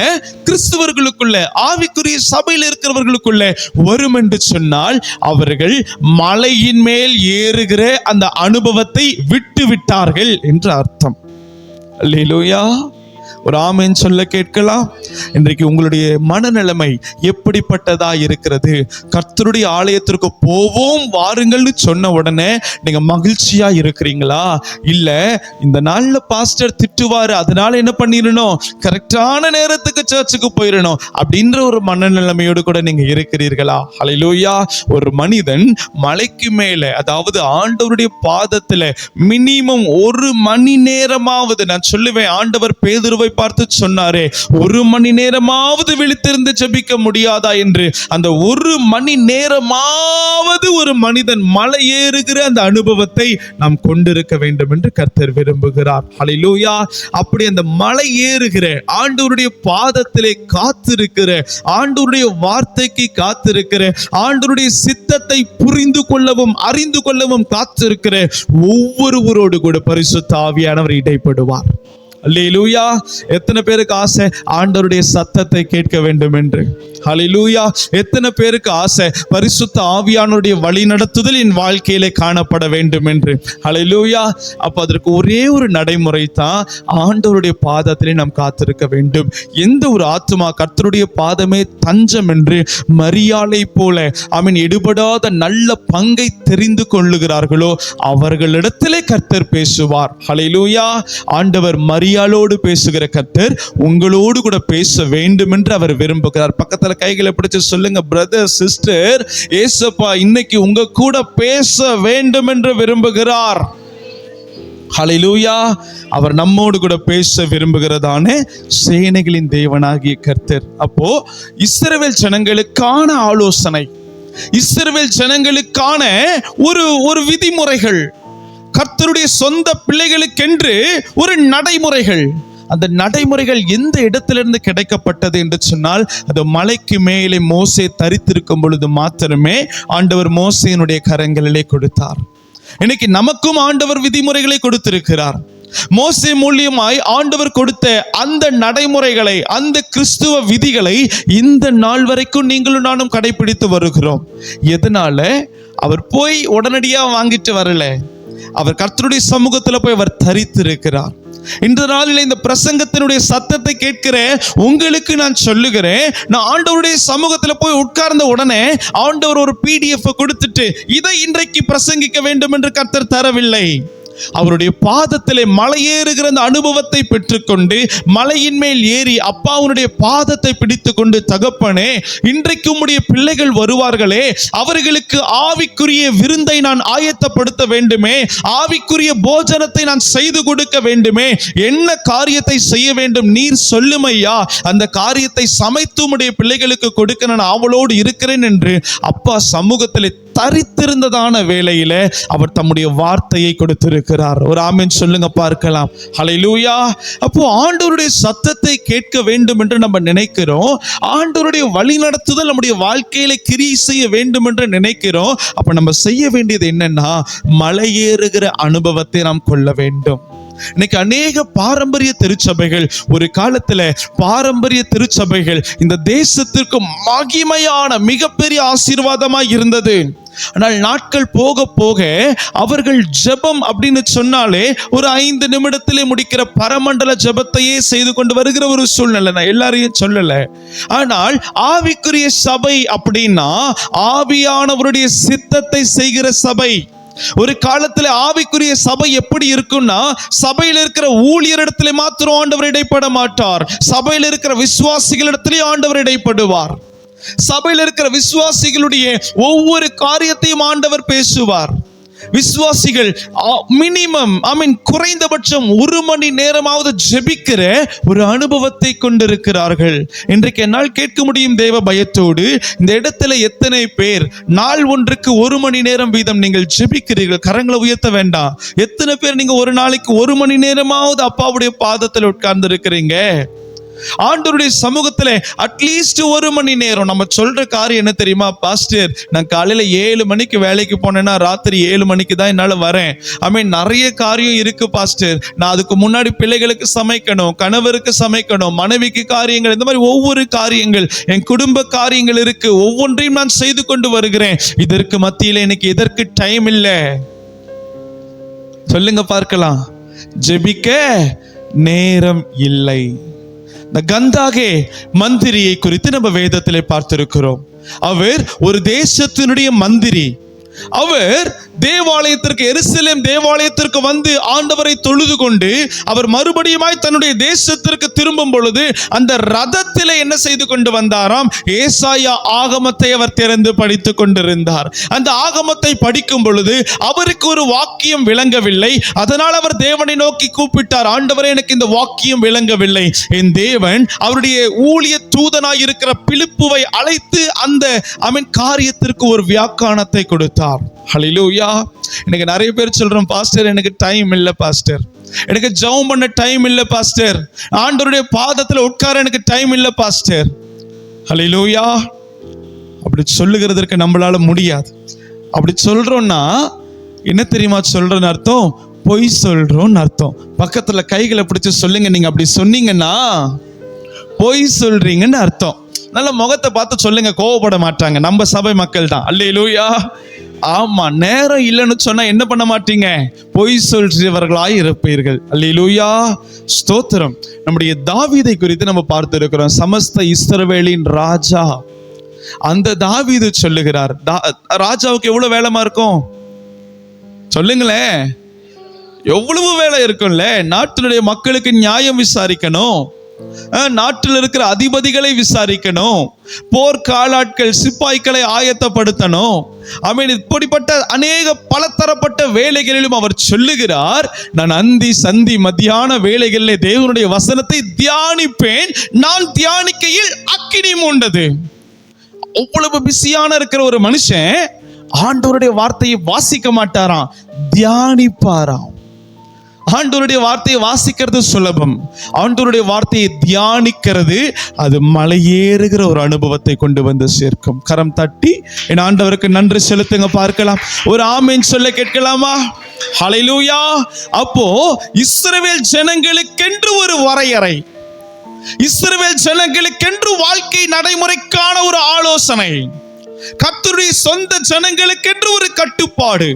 கிறிஸ்துவர்களுக்குள்ள, ஆவிக்குரிய சபையில் இருக்கிறவர்களுக்குள்ள வரும் என்று சொன்னால் அவர்கள் மலையின் மேல் ஏறுகிற அந்த அனுபவத்தை விட்டு விட்டார்கள் என்று அர்த்தம். அல்லேலூயா. ஒரு ஆமென் சொல்ல கேட்கலாம். இன்றைக்கு உங்களுடைய மனநிலைமை எப்படிப்பட்டதா இருக்கிறது? கர்த்தருடைய ஆலயத்திற்கு போவோம் வாருங்கள்னு சொன்ன உடனே நீங்க மகிழ்ச்சியா இருக்கிறீங்களா? இல்ல இந்த நாள்ல பாஸ்டர் திட்டுவாரு அதனால என்ன பண்ணிடணும், கரெக்டான நேரத்துக்கு சர்ச்சுக்கு போயிடணும் அப்படின்ற ஒரு மனநிலைமையோடு கூட நீங்க இருக்கிறீர்களா? ஹல்லேலூயா. ஒரு மனிதன் மலைக்கு மேல, அதாவது ஆண்டவருடைய பாதத்துல மினிமம் 1 மணி நேரமாவது, நான் சொல்லுவேன், ஆண்டவர் பேதுருவை பார்த்து சொன்னாரே, 1 மணி நேரமாவது விழித்திருந்து ஜெபிக்க முடியாதா என்று. அந்த 1 மணி நேரமாவது ஒரு மனிதன் மலை ஏறுகிற அந்த அனுபவத்தை நாம் கொண்டிருக்க வேண்டும் என்று கர்த்தர் விரும்புகிறார். ஹல்லேலூயா. அப்படி அந்த மலை ஏறுகிற, ஆண்டவருடைய பாதத்திலே காத்திருக்கிற, ஆண்டவருடைய வார்த்தைக்கு காத்திருக்கிற, ஆண்டவருடைய சித்தத்தை புரிந்து கொள்ளவும் அறிந்து கொள்ளவும் காத்திருக்கிற ஒவ்வொருவரோடு கூட பரிசுத்த ஆவியானவர் இடைப்படுவார். அல்லேலூயா. எத்தனை பேருக்கு ஆசை ஆண்டவருடைய சத்தத்தை கேட்க வேண்டும் என்று? ஹல்லேலூயா. எத்தனை பேருக்கு ஆசை பரிசுத்த ஆவியானவருடைய வழி நடத்துதல் என் வாழ்க்கையிலே காணப்பட வேண்டும் என்று? ஹல்லேலூயா. அப்ப அதற்கு ஒரே ஒரு நடைமுறை தான், ஆண்டவருடைய பாதத்திலே நாம் காத்திருக்க வேண்டும். எந்த ஒரு ஆத்துமா கர்த்தருடைய பாதமே தஞ்சம் என்று மரியாளை போல எடுபடாத நல்ல பங்கை தெரிந்து கொள்ளுகிறார்களோ அவர்களிடத்திலே கர்த்தர் பேசுவார். ஹல்லேலூயா. ஆண்டவர் மரியாளோடு பேசுகிற கர்த்தர் உங்களோடு கூட பேச வேண்டும் என்று அவர் விரும்புகிறார். பக்கத்துல கைகளை பிடிச்சு சொல்லுங்க, பிரதர் சிஸ்டர், ஏசப்பா இன்னைக்கு உங்க கூட பேச வேண்டும் என்று விரும்புகிறார். ஹல்லேலூயா. அவர் நம்மோடு கூட பேச விரும்புகிறதான சேனைகளின் தேவனாகிய கர்த்தர். அப்போ இஸ்ரவேல் ஜனங்களுக்கான ஆலோசனை, இஸ்ரவேல் ஜனங்களுக்கான ஒரு விதிமுறைகள், கர்த்தருடைய சொந்த பிள்ளைகளுக்கென்று ஒரு நடைமுறைகள். அந்த நடைமுறைகள் எந்த இடத்திலிருந்து கிடைக்கப்பட்டது என்று சொன்னால், அது மலைக்கு மேலே மோசே தரித்திருக்கும் பொழுது மாத்திரமே ஆண்டவர் மோசேயினுடைய கரங்களிலே கொடுத்தார். இன்னைக்கு நமக்கும் ஆண்டவர் விதிமுறைகளை கொடுத்திருக்கிறார். மோசே மூலியமாய் ஆண்டவர் கொடுத்த அந்த நடைமுறைகளை, அந்த கிறிஸ்துவ விதிகளை இந்த நாள் வரைக்கும் நீங்களும் நானும் கடைபிடித்து வருகிறோம். எதனால? அவர் போய் உடனடியா வாங்கிட்டு வரல, அவர் கர்த்தருடைய சமூகத்துல போய் அவர் தரித்திருக்கிறார். இந்த நாளில் இந்த பிரசங்கத்தினுடைய சத்தத்தை கேட்கிற உங்களுக்கு நான் சொல்லுகிறேன், நான் ஆண்டவருடைய சமூகத்தில் போய் உட்கார்ந்த உடனே ஆண்டவர் ஒரு PDF கொடுத்துட்டு இதை இன்றைக்கு பிரசங்கிக்க வேண்டும் என்று கர்த்தர் தரவில்லை. அவருடைய பாதத்திலே மலையேறுகிற அந்த அனுபவத்தை பெற்றுக்கொண்டு மலையின் மேல் ஏறி அப்பாவுடைய பாதத்தை பிடித்து கொண்டு, தகப்பனே இன்றைக்கு உம்முடைய பிள்ளைகள் வருவார்களே, அவர்களுக்கு ஆவிக்குரிய விருந்தை நான் ஆயத்தப்படுத்த வேண்டுமே, ஆவிக்குரிய போஜனத்தை நான் செய்து கொடுக்க வேண்டுமே, என்ன காரியத்தை செய்ய வேண்டும் நீர் சொல்லும் ஐயா, அந்த காரியத்தை சமைத்து உம்முடைய பிள்ளைகளுக்கு கொடுக்க நான் ஆவலோடு இருக்கிறேன் என்று அப்பா சமூகத்திலே தரித்திருந்ததான வேளையில அவர் தம்முடைய வார்த்தையை கொடுத்திருக்கிறார். ஒரு ஆமென் சொல்லுங்க பார்க்கலாம். ஹல்லேலூயா. அப்போ ஆண்டவருடைய சத்தத்தை கேட்க வேண்டும் என்று நம்ம நினைக்கிறோம். ஆண்டவருடைய வழி நடத்துதல் நம்முடைய வாழ்க்கையில கிரியை செய்ய வேண்டும் என்று நினைக்கிறோம். அப்ப நம்ம செய்ய வேண்டியது என்னன்னா, மலையேறுகிற அனுபவத்தை நாம் கொள்ள வேண்டும். இன்னைக்கு அநேக பாரம்பரிய திருச்சபைகள், ஒரு காலத்துல பாரம்பரிய திருச்சபைகள் இந்த தேசத்திற்கு மகிமையான மிகப்பெரிய ஆசீர்வாதமாய் இருந்தது. ஆனால் நாட்கள் போக போக அவர்கள் ஜெபம் அப்படின்னு சொன்னாலே ஒரு 5 நிமிடத்திலே முடிக்கிற பரமண்டல ஜெபத்தையே செய்து கொண்டு வருகிற ஒரு சூழ்நிலை. நான் எல்லாரையும் சொல்லல. ஆனால் ஆவிக்குரிய சபை அப்படின்னா ஆவியானவருடைய சித்தத்தை செய்கிற சபை. ஒரு காலத்துல ஆவிக்குரிய சபை எப்படி இருக்கும்னா, சபையில் இருக்கிற ஊழியரிடத்திலே மாத்திரம் ஆண்டவர் இடைப்பட மாட்டார், சபையில் இருக்கிற விசுவாசிகளிடத்திலே ஆண்டவர் இடைப்படுவார். சபையில் இருக்கிற விசுவாசிகளுடைய ஒவ்வொரு காரியத்தையும் ஆண்டவர் பேசுவார். விசுவாசிகள் மினிமம் குறைந்தபட்சம் 1 மணி நேரமாவது ஜெபிக்கிற ஒரு அனுபவத்தை கொண்டிருக்கிறார்கள். இன்றைக்கு என்னால் கேட்க முடியும் தேவ பயத்தோடு, இந்த இடத்துல எத்தனை பேர் நாள் ஒன்றுக்கு 1 மணி நேரம் வீதம் நீங்கள் ஜெபிக்கிறீர்கள்? கரங்களை உயர்த்த வேண்டாம். எத்தனை பேர் நீங்க ஒரு நாளைக்கு 1 மணி நேரமாவது அப்பாவுடைய பாதத்தில் உட்கார்ந்து இருக்கிறீங்க? ஆண்டவருடைய சமூகத்துல அட்லீஸ்ட் 1 மணி நேரம். நம்ம சொல்ற காரியம் என்ன தெரியுமா? பாஸ்டர், நான் காலையில 7 மணிக்கு வேலைக்கு போனேன்னா ராத்திரி 7 மணிக்கு தான் என்னால வரேன். நிறைய காரியம் இருக்கு பாஸ்டர். நான் அதுக்கு முன்னாடி பிள்ளைகளுக்கு சமைக்கணும், கணவருக்கு சமைக்கணும், மனைவிக்கு காரியங்கள், இந்த மாதிரி ஒவ்வொரு காரியங்கள், என் குடும்ப காரியங்கள் இருக்கு. ஒவ்வொன்றையும் நான் செய்து கொண்டு வருகிறேன். இதற்கு மத்தியில எனக்கு எதற்கு டைம் இல்லை? சொல்லுங்க பார்க்கலாம். ஜெபிக்க நேரம் இல்லை. இந்த கந்தாகே மந்திரியை குறித்து நம்ம வேதத்திலே பார்த்திருக்கிறோம். அவர் ஒரு தேசத்தினுடைய மந்திரி. அவர் தேவாலயத்திற்கு, எருசலேம் தேவாலயத்திற்கு வந்து ஆண்டவரை தொழுது கொண்டு அவர் மறுபடியுமாய் தன்னுடைய தேசத்திற்கு திரும்பும் பொழுது அந்த ரதத்திலே என்ன செய்து கொண்டு வந்தாராம்? ஏசாயா ஆகமத்தை அவர் திறந்து படித்துக் கொண்டிருந்தார். அந்த ஆகமத்தை படிக்கும் பொழுது அவருக்கு ஒரு வாக்கியம் விளங்கவில்லை. அதனால் அவர் தேவனை நோக்கி கூப்பிட்டார், ஆண்டவரே, எனக்கு இந்த வாக்கியம் விளங்கவில்லை. என் தேவன் அவருடைய ஊழிய தூதனாய் இருக்கிற பிலிப்புவை அழைத்து அந்த காரியத்திற்கு ஒரு வியாக்கானத்தை கொடுத்தார். ஹல்லேலூயா. எனக்கு நிறைய பேர் சொல்றோம், பாஸ்டர் எனக்கு டைம் இல்லை பாஸ்டர், எனக்கு ஜெபம் பண்ண டைம் இல்லை பாஸ்டர், ஆண்டவருடைய பாதத்துல உட்கார எனக்கு டைம் இல்லை பாஸ்டர். ஹல்லேலூயா. அப்படி சொல்லுகிறதற்கு நம்மளால முடியாது. அப்படி சொல்றோம்னா என்ன தெரியுமா சொல்றோன்னு அர்த்தம்? பொய் சொல்றோம்னு அர்த்தம். பக்கத்துல கைகளை பிடிச்சு சொல்லுங்க, நீங்க அப்படி சொன்னீங்கன்னா பொய் சொல்றீங்கன்னு அர்த்தம். நல்ல முகத்தை பார்த்து சொல்லுங்க, கோவப்பட மாட்டாங்க. நம்ம சபை மக்கள் தான். அல்லேலூயா. ஆமா, நேரம் இல்லைன்னு சொன்னா என்ன பண்ண மாட்டீங்க? பொய் சொல்றவர்களாய் இருப்பீர்கள். அல்லேலூயா, ஸ்தோத்திரம். நம்முடைய தாவீதை குறித்து நம்ம பார்த்து இருக்கிறோம். சமஸ்த இஸ்ரவேலின் ராஜா. அந்த தாவீது சொல்லுகிறார், ராஜாவுக்கு எவ்வளவு வேலைமா இருக்கும் சொல்லுங்களேன்? எவ்வளவு வேலை இருக்கும்ல. நாட்டினுடைய மக்களுக்கு நியாயம் விசாரிக்கணும், நாட்டில் இருக்கிற அதிபதிகளை விசாரிக்கணும், போர்க்காலாட்கள் சிப்பாய்களை ஆயத்தப்படுத்தணும். இப்படிப்பட்ட அநேக பலதரப்பட்ட வேலைகளிலும் அவர் சொல்லுகிறார், நான் அந்தி சந்தி மத்தியான வேலைகளிலே தேவனுடைய வசனத்தை தியானிப்பேன், நான் தியானிக்கையில் அக்கினி மூண்டது. அவ்வளவு பிஸியான இருக்கிற ஒரு மனுஷன் ஆண்டவருடைய வார்த்தையை வாசிக்க மாட்டாராம், தியானிப்பாராம். ஆண்டவருடைய வார்த்தையை வாசிக்கிறது சுலபம், ஆண்டவருடைய வார்த்தையை தியானிக்கிறது அது மலையேறுகிற ஒரு அனுபவத்தை கொண்டு வந்து சேர்க்கும். கரம் தட்டி என் ஆண்டவருக்கு நன்றி செலுத்துங்க பார்க்கலாம். ஒரு ஆமென் சொல்ல கேட்கலாமா? ஹல்லேலூயா. அப்போ இஸ்ரவேல் ஜனங்களுக்கென்று ஒரு வரையறை, இஸ்ரவேல் ஜனங்களுக்கென்று வாழ்க்கை நடைமுறைக்கான ஒரு ஆலோசனை, கர்த்தருடைய சொந்த ஜனங்களுக்கென்று ஒரு கட்டுப்பாடு.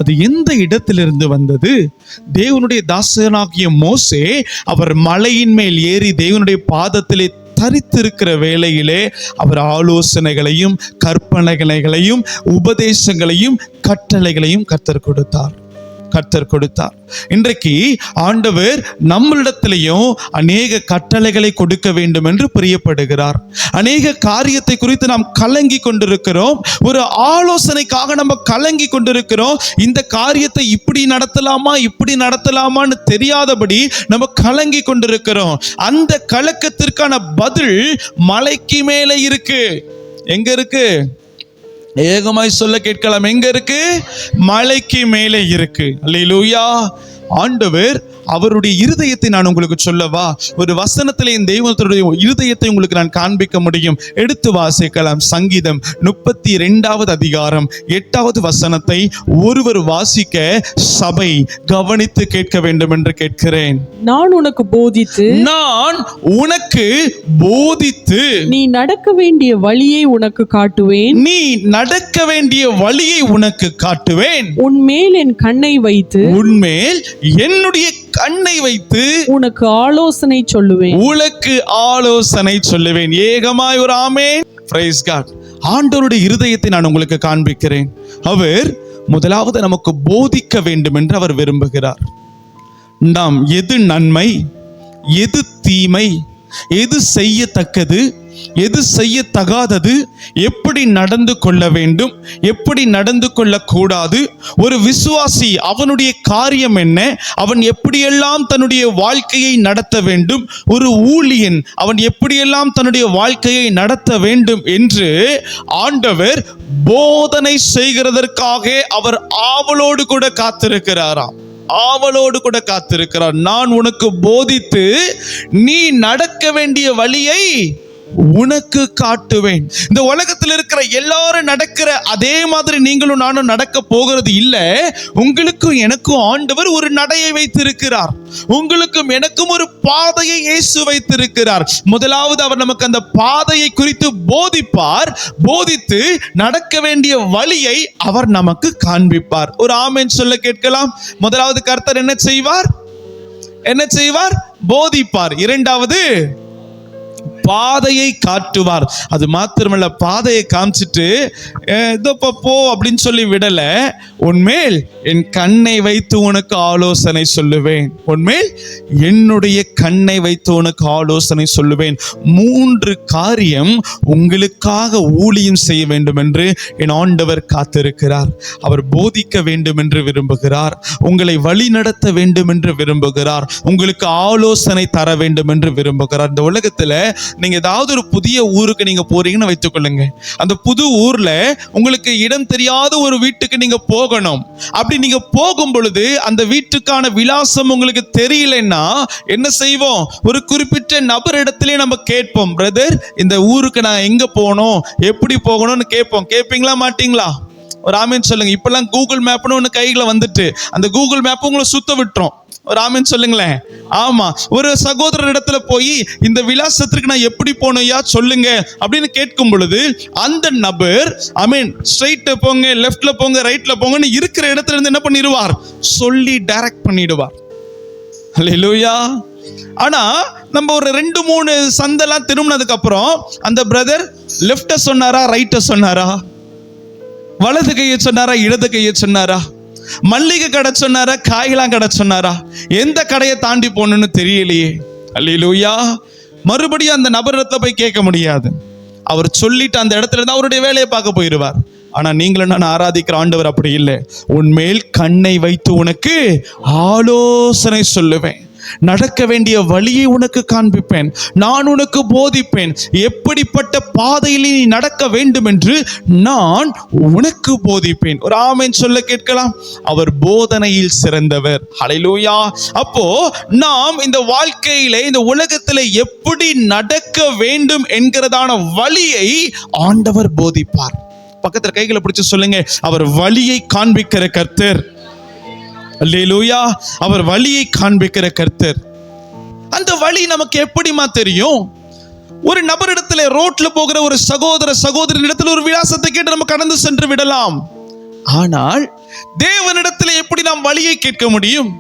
அது எந்த இடத்திலிருந்து வந்தது? தேவனுடைய தாசனாகிய மோசே அவர் மலையின் மேல் ஏறி தேவனுடைய பாதத்திலே தரித்திருக்கிற வேளையிலே அவர் ஆலோசனைகளையும் கற்பனைகளையும் உபதேசங்களையும் கட்டளைகளையும் கர்த்தர் கொடுத்தார். இன்றைக்கு ஆண்டவர் நம்மளிடத்திலையும் அநேக கட்டளைகளை கொடுக்க வேண்டும் என்று பிரியப்படுகிறார். அநேக காரியத்தை குறித்து நாம் கலங்கி கொண்டிருக்கிறோம், ஒரு ஆலோசனைக்காக நம்ம கலங்கி கொண்டிருக்கிறோம். இந்த காரியத்தை இப்படி நடத்தலாமான்னு தெரியாதபடி நம்ம கலங்கி கொண்டிருக்கிறோம். அந்த கலக்கத்திற்கான பதில் மலைக்கு மேலே இருக்கு. எங்க இருக்கு? ஏகமாய் சொல்ல கேட்கலாம், எங்க இருக்கு? மலைக்கு மேலே இருக்கு. அல்லேலூயா. ஆண்டவர் அவருடைய இருதயத்தை நான் உங்களுக்கு சொல்லவா? ஒரு வசனத்திலே இந்த தெய்வத்துடைய இருதயத்தை உங்களுக்கு நான் காண்பிக்க முடியும். எடுத்து வாசிக்கலாம். சங்கீதம் 32வது அதிகாரம் 8வது வசனத்தை ஒருவர் வாசிக்க சபை கவனித்து கேட்க வேண்டும் என்று கேட்கிறேன். நான் உனக்கு போதித்து நீ நடக்க வேண்டிய வழியை உனக்கு காட்டுவேன். உன்மேல் என் கண்ணை வைத்து என்னுடைய கண்ணை வைத்து உனக்கு ஆலோசனை சொல்லுவேன். ஏகமாய் ஒரு ஆமென். Price God. ஆண்டவருடைய இருதயத்தை நான் உங்களுக்கு காண்பிக்கிறேன். அவர் முதலாவது நமக்கு போதிக்க வேண்டும் என்று அவர் விரும்புகிறார். நாம் எது நன்மை, எது தீமை, எது செய்யத்தக்கது, எது செய்யத்தகாதது, எப்படி நடந்து கொள்ள வேண்டும், எப்படி நடந்து கொள்ளக்கூடாது, ஒரு விசுவாசி அவனுடைய காரியம் என்ன, அவன் எப்படியெல்லாம் தன்னுடைய வாழ்க்கையை நடத்த வேண்டும், ஒரு ஊழியன் அவன் எப்படியெல்லாம் தன்னுடைய வாழ்க்கையை நடத்த வேண்டும் என்று ஆண்டவர் போதனை செய்கிறதற்காக அவர் ஆவலோடு கூட காத்திருக்கிறாராம். ஆவலோடு கூட காத்திருக்கிறார். நான் உனக்கு போதித்து நீ நடக்க வேண்டிய வழியை உனக்கு காட்டுவேன். இந்த உலகத்தில் இருக்கிற எல்லாரும் நடக்கிற அதே மாதிரி நீங்களும் நானும் நடக்க போகிறது இல்ல. உங்களுக்கும் எனக்கும் ஆண்டவர் ஒரு நடையை வைத்திருக்கிறார். உங்களுக்கும் எனக்கும் ஒரு பாதையை இயேசு வைத்திருக்கிறார். முதலாவது அவர் நமக்கு அந்த பாதையை குறித்து போதிப்பார். போதித்து நடக்க வேண்டிய வழியை அவர் நமக்கு காண்பிப்பார். ஒரு ஆமென் சொல்ல கேட்கலாம். முதலாவது கர்த்தர் என்ன செய்வார்? போதிப்பார். இரண்டாவது பாதையை காட்டுவார். அது மாத்திரமல்ல, பாதையை காமிச்சிட்டு இதோ போ அப்படின்னு சொல்லி விடல. உன்மேல் என் கண்ணை வைத்து உனக்கு ஆலோசனை சொல்லுவேன். உன்மேல் என்னுடைய கண்ணை வைத்து உனக்கு ஆலோசனை சொல்லுவேன். 3 காரியம் உங்களுக்காக ஊழியம் செய்ய வேண்டும் என்று என் ஆண்டவர் காத்திருக்கிறார். அவர் போதிக்க வேண்டும் என்று விரும்புகிறார். உங்களை வழி நடத்த வேண்டும் என்று விரும்புகிறார். உங்களுக்கு ஆலோசனை தர வேண்டும் என்று விரும்புகிறார். இந்த உலகத்துல நீங்க ஏதாவது ஒரு புதிய ஊருக்கு நீங்க போறீங்கன்னு வைத்துக்கொள்ளுங்க. அந்த புது ஊர்ல உங்களுக்கு இடம் தெரியாத ஒரு வீட்டுக்கு நீங்க போகணும். அப்படி நீங்க போகும் பொழுது அந்த வீட்டுக்கான விலாசம் உங்களுக்கு தெரியலன்னா என்ன செய்வோம்? ஒரு குறிப்பிட்ட நபர் இடத்திலே நம்ம கேட்போம், பிரதர் இந்த ஊருக்கு நான் எங்க போகணும், எப்படி போகணும்னு கேட்போம். கேட்பீங்களா மாட்டீங்களா? ஒரு ஆமீன் சொல்லுங்க. இப்பெல்லாம் கூகுள் மேப்னு ஒன்று கையில் வந்துட்டு அந்த கூகுள் மேப் உங்களை சுத்த விட்டுரும். ஒரு ஆமீன் சொல்லுங்களேன். ஆமா, ஒரு சகோதரர் இடத்துல போய் இந்த விலாசத்திற்கு நான் எப்படி போனையா சொல்லுங்க அப்படின்னு கேட்கும் பொழுது அந்த நபர் ஸ்ட்ரைட்ல போங்க, லெஃப்ட்ல போங்க, ரைட்ல போங்கன்னு இருக்கிற இடத்துல இருந்து என்ன பண்ணிடுவார்? சொல்லி டைரக்ட் பண்ணிடுவார். ஹல்லேலூயா. ஆனா நம்ம ஒரு 2-3 சந்தெல்லாம் திரும்பினதுக்கு அப்புறம் அந்த பிரதர் லெஃப்ட சொன்னாரா, ரைட்ட சொன்னாரா, வலது கையை சொன்னாரா, இடது கையை சொன்னாரா, மல்லிகை கடை சொன்னாரா, காய்களாம் கடை சொன்னாரா, எந்த கடையை தாண்டி போகணும்னு தெரியலையே. அல்லேலூயா. மறுபடியும் அந்த நபரிடத்துல போய் கேட்க முடியாது. அவர் சொல்லிட்டு அந்த இடத்துல இருந்து அவருடைய வேலையை பார்க்க போயிடுவார். ஆனா நீங்களும் நான் ஆராதிக்கிற ஆண்டவர் அப்படி இல்லை. உன்மேல் கண்ணை வைத்து உனக்கு ஆலோசனை சொல்லுவேன். நடக்க வேண்டிய வழியை உனக்கு காண்பிப்பேன். நான் உனக்கு போதிப்பேன். எப்படிப்பட்ட பாதையில் நீ நடக்க வேண்டும் என்று நான் உனக்கு போதிப்பேன். ஒரு ஆமென் சொல்ல கேட்கலாம். அவர் போதனையில் சிறந்தவர். ஹல்லேலூயா. அப்போ நாம் இந்த வாழ்க்கையிலே இந்த உலகத்திலே எப்படி நடக்க வேண்டும் என்கிறதான வழியை ஆண்டவர் போதிப்பார். பக்கத்துல கைகளை பிடிச்சு சொல்லுங்க, அவர் வழியை காண்பிக்கிற கர்த்தர். அல்லேலூயா. அவர் வழியை காண்பிக்கிற கர்த்தர். அந்த வழி நமக்கு எப்படிமா தெரியும்? ஒரு நபரிடத்துல ரோட்ல போகிற ஒரு சகோதரி இடத்துல ஒரு விலாசத்தை கேட்டு நம்ம கடந்து சென்று விடலாம். ஆனால் தேவனிடத்துல எப்படி நாம் வழியை கேட்க முடியும்?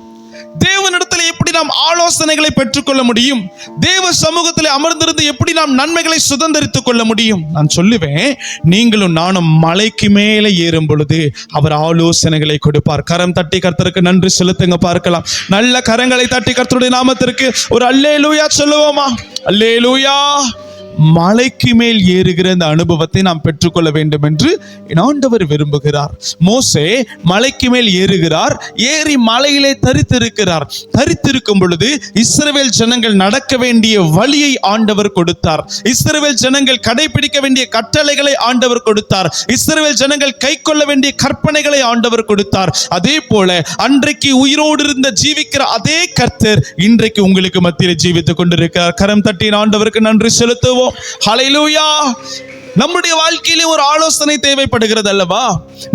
தேவனிடத்தில் எப்படி நாம் ஆலோசனைகளை பெற்றுக்கொள்ள முடியும்? தேவ சமூகத்தில் அமர்ந்திருந்து எப்படி நாம் நன்மைகளை சுதந்தரித்துக் கொள்ள முடியும்? நான் சொல்லுவேன், நீங்களும் நானும் மலைக்கு மேலே ஏறும் பொழுது அவர் ஆலோசனைகளை கொடுப்பார். கரம் தட்டி கர்த்தருக்கு நன்றி செலுத்துங்க பார்க்கலாம். நல்ல கரங்களை தட்டி கர்த்தருடைய நாமத்திற்கு ஒரு அல்லேலூயா சொல்லுவோமா? அல்லேலூயா. மலைக்கு மேல் ஏறுகிற இந்த அனுபவத்தை நாம் பெற்றுக்கொள்ள வேண்டும் என்று ஆண்டவர் விரும்புகிறார். மோசே மலைக்கு மேல் ஏறுகிறார். ஏறி மலையிலே தரித்திருக்கிறார். தரித்திருக்கும் பொழுது இஸ்ரவேல் ஜனங்கள் நடக்க வேண்டிய வழியை ஆண்டவர் கொடுத்தார். இஸ்ரவேல் ஜனங்கள் கடைபிடிக்க வேண்டிய கட்டளைகளை ஆண்டவர் கொடுத்தார். இஸ்ரவேல் ஜனங்கள் கை கொள்ள வேண்டிய கற்பனைகளை ஆண்டவர் கொடுத்தார். அதே போல அன்றைக்கு உயிரோடு இருந்த ஜீவிக்கிற அதே கர்த்தர் இன்றைக்கு உங்களுக்கு மத்தியில் ஜீவித்துக் கொண்டிருக்கிறார். கரம் தட்டி ஆண்டவருக்கு நன்றி செலுத்துவோம். ஹல்லேலூயா. நம்முடைய வாழ்க்கையிலே ஒரு ஆலோசனை தேவைப்படுகிறது அல்லவா?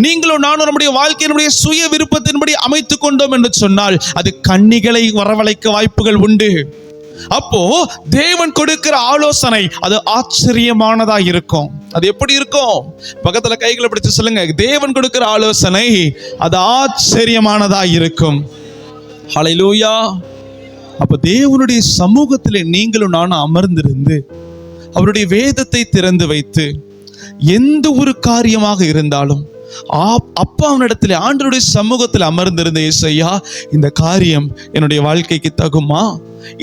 நீங்களும் நானும் நம்முடைய வாழ்க்கையினுடைய சுய விருப்பத்தின்படி அமைத்துக் கொண்டோம் என்று சொன்னால் அது கண்ணிகளை வரவழைக்க வாய்ப்புகள் உண்டு. அப்போ தேவன் கொடுக்கிற ஆலோசனை அது ஆச்சரியமானதா இருக்கும். அது எப்படி இருக்கும்? பக்கத்துல கைகளை பிடிச்சு சொல்லுங்க, தேவன் கொடுக்கிற ஆலோசனை அது ஆச்சரியமானதா இருக்கும். ஹல்லேலூயா. அப்ப தேவனுடைய சமூகத்திலே நீங்களும் நானும் அமர்ந்திருந்து அவருடைய வேதத்தை திறந்து வைத்து எந்த ஒரு காரியமாக இருந்தாலும் அப்பா அவனிடத்தில் ஆண்டவருடைய சமூகத்தில் அமர்ந்திருந்த இயேசையா, இந்த காரியம் என்னுடைய வாழ்க்கைக்கு தகுமா?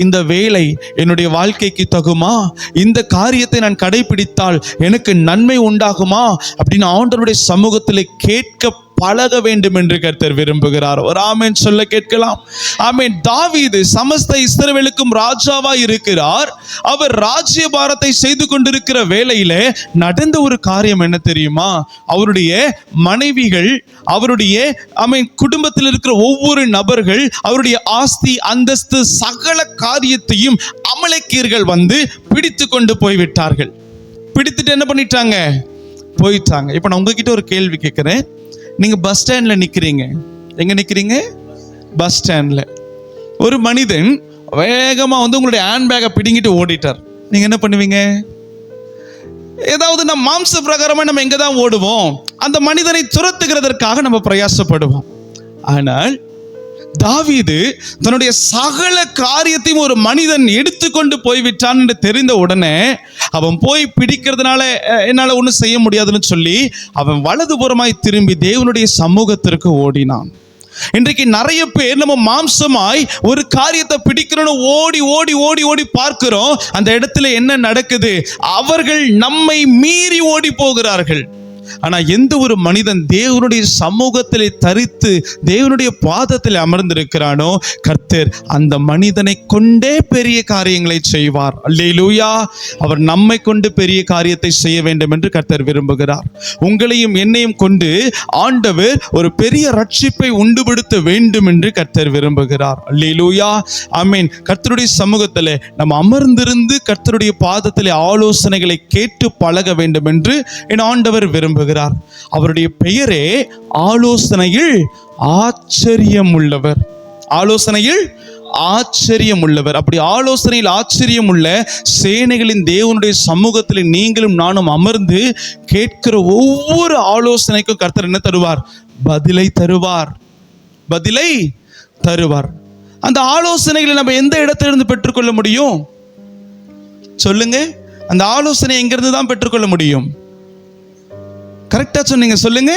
இந்த வேலை என்னுடைய வாழ்க்கைக்கு தகுமா? இந்த காரியத்தை நான் கடைபிடித்தால் எனக்கு நன்மை உண்டாகுமா அப்படின்னு ஆண்டவருடைய சமூகத்தில் கேட்க பழக வேண்டும் என்று கர்த்தர் விரும்புகிறார். ஒரு ஆமென் சொல்ல கேட்கலாம். ஆமென். தாவீது சமஸ்த இஸ்ரவேலுக்கும் ராஜாவாய் இருக்கிறார். அவர் ராஜ்யபாரத்தை செய்து கொண்டிருக்கிற வேளையிலே நடந்த ஒரு காரியம் என்ன தெரியுமா? அவருடைய மனைவிகள், அவருடைய குடும்பத்தில் இருக்கிற ஒவ்வொரு நபர்கள், அவருடைய ஆஸ்தி அந்தஸ்து சகல காரியத்தையும் அமலேக்கியர்கள் வந்து பிடித்து கொண்டு போய்விட்டார்கள். பிடித்துட்டு என்ன பண்ணிட்டாங்க? போயிட்டாங்க. இப்போ நான் உங்ககிட்ட ஒரு கேள்வி கேட்குறேன். நீங்க பஸ் ஸ்டாண்ட்ல நிக்கிறீங்க. எங்க நிக்கிறீங்க? பஸ் ஸ்டாண்ட்ல. ஒரு மனிதன் வேகமா வந்து உங்களுடைய ஹேண்ட் பேக்கை பிடிங்கிட்டு ஓடிட்டார். நீங்க என்ன பண்ணுவீங்க? ஏதாவது நம்ம மாம்ச பிரகாரமா நம்ம எங்க தான் ஓடுவோம்? அந்த மனிதனை துரத்துகிறதற்காக நம்ம பிரயாசப்படுவோம். ஆனால் தாவீது தன்னுடைய சகல காரியத்தையும் ஒரு மனிதன் எடுத்துக்கொண்டு போய்விட்டான் என்று தெரிந்த உடனே அவன் போய் பிடிக்கிறதுனால என்னால ஒன்றும் செய்ய முடியாதுன்னு சொல்லி அவன் வலதுபுறமாய் திரும்பி தேவனுடைய சமூகத்திற்கு ஓடினான். இன்றைக்கு நிறைய பேர் நம்ம மாம்சமாய் ஒரு காரியத்தை பிடிக்கணும்னு ஓடி ஓடி ஓடி ஓடி பார்க்கிறோம். அந்த இடத்துல என்ன நடக்குது? அவர்கள் நம்மை மீறி ஓடி போகிறார்கள். ஆனா எந்த ஒரு மனிதன் தேவனுடைய சமூகத்திலே தரித்து தேவனுடைய பாதத்தில் அமர்ந்திருக்கிறானோ கர்த்தர் அந்த மனிதனை கொண்டே பெரிய காரியங்களை செய்வார். அல்லேலூயா. அவர் நம்மை கொண்டு பெரிய காரியத்தை செய்ய வேண்டும் என்று கர்த்தர் விரும்புகிறார். உங்களையும் என்னையும் கொண்டு ஆண்டவர் ஒரு பெரிய ரட்சிப்பை உண்டுபடுத்த வேண்டும் என்று கர்த்தர் விரும்புகிறார். அல்லேலூயா. ஆமென். கர்த்தருடைய சமூகத்திலே நம்ம அமர்ந்திருந்து கர்த்தருடைய பாதத்திலே ஆலோசனைகளை கேட்டு பழக வேண்டும் என்று என் ஆண்டவர் விரும்புகிறார். அவருடைய பெயரே ஆலோசனையில் ஆச்சரியம் உள்ளவர். ஆலோசனையில் ஆச்சரியம் உள்ளவர். அப்படி ஆலோசனையில் ஆச்சரியம் உள்ள சேனைகளின் தேவனுடைய சமூகத்தில் நீங்களும் நானும் அமர்ந்து கேட்கிற ஒவ்வொரு ஆலோசனைக்கும் கர்த்தர் என்ன தருவார்? பதிலை தருவார். பதிலை தருவார். அந்த ஆலோசனைகளை நம்ம எந்த இடத்திலிருந்து பெற்றுக்கொள்ள முடியும்? சொல்லுங்க. அந்த ஆலோசனை எங்கிருந்து தான் பெற்றுக்கொள்ள முடியும்? கரெக்டா சொன்னீங்க. சொல்லுங்க.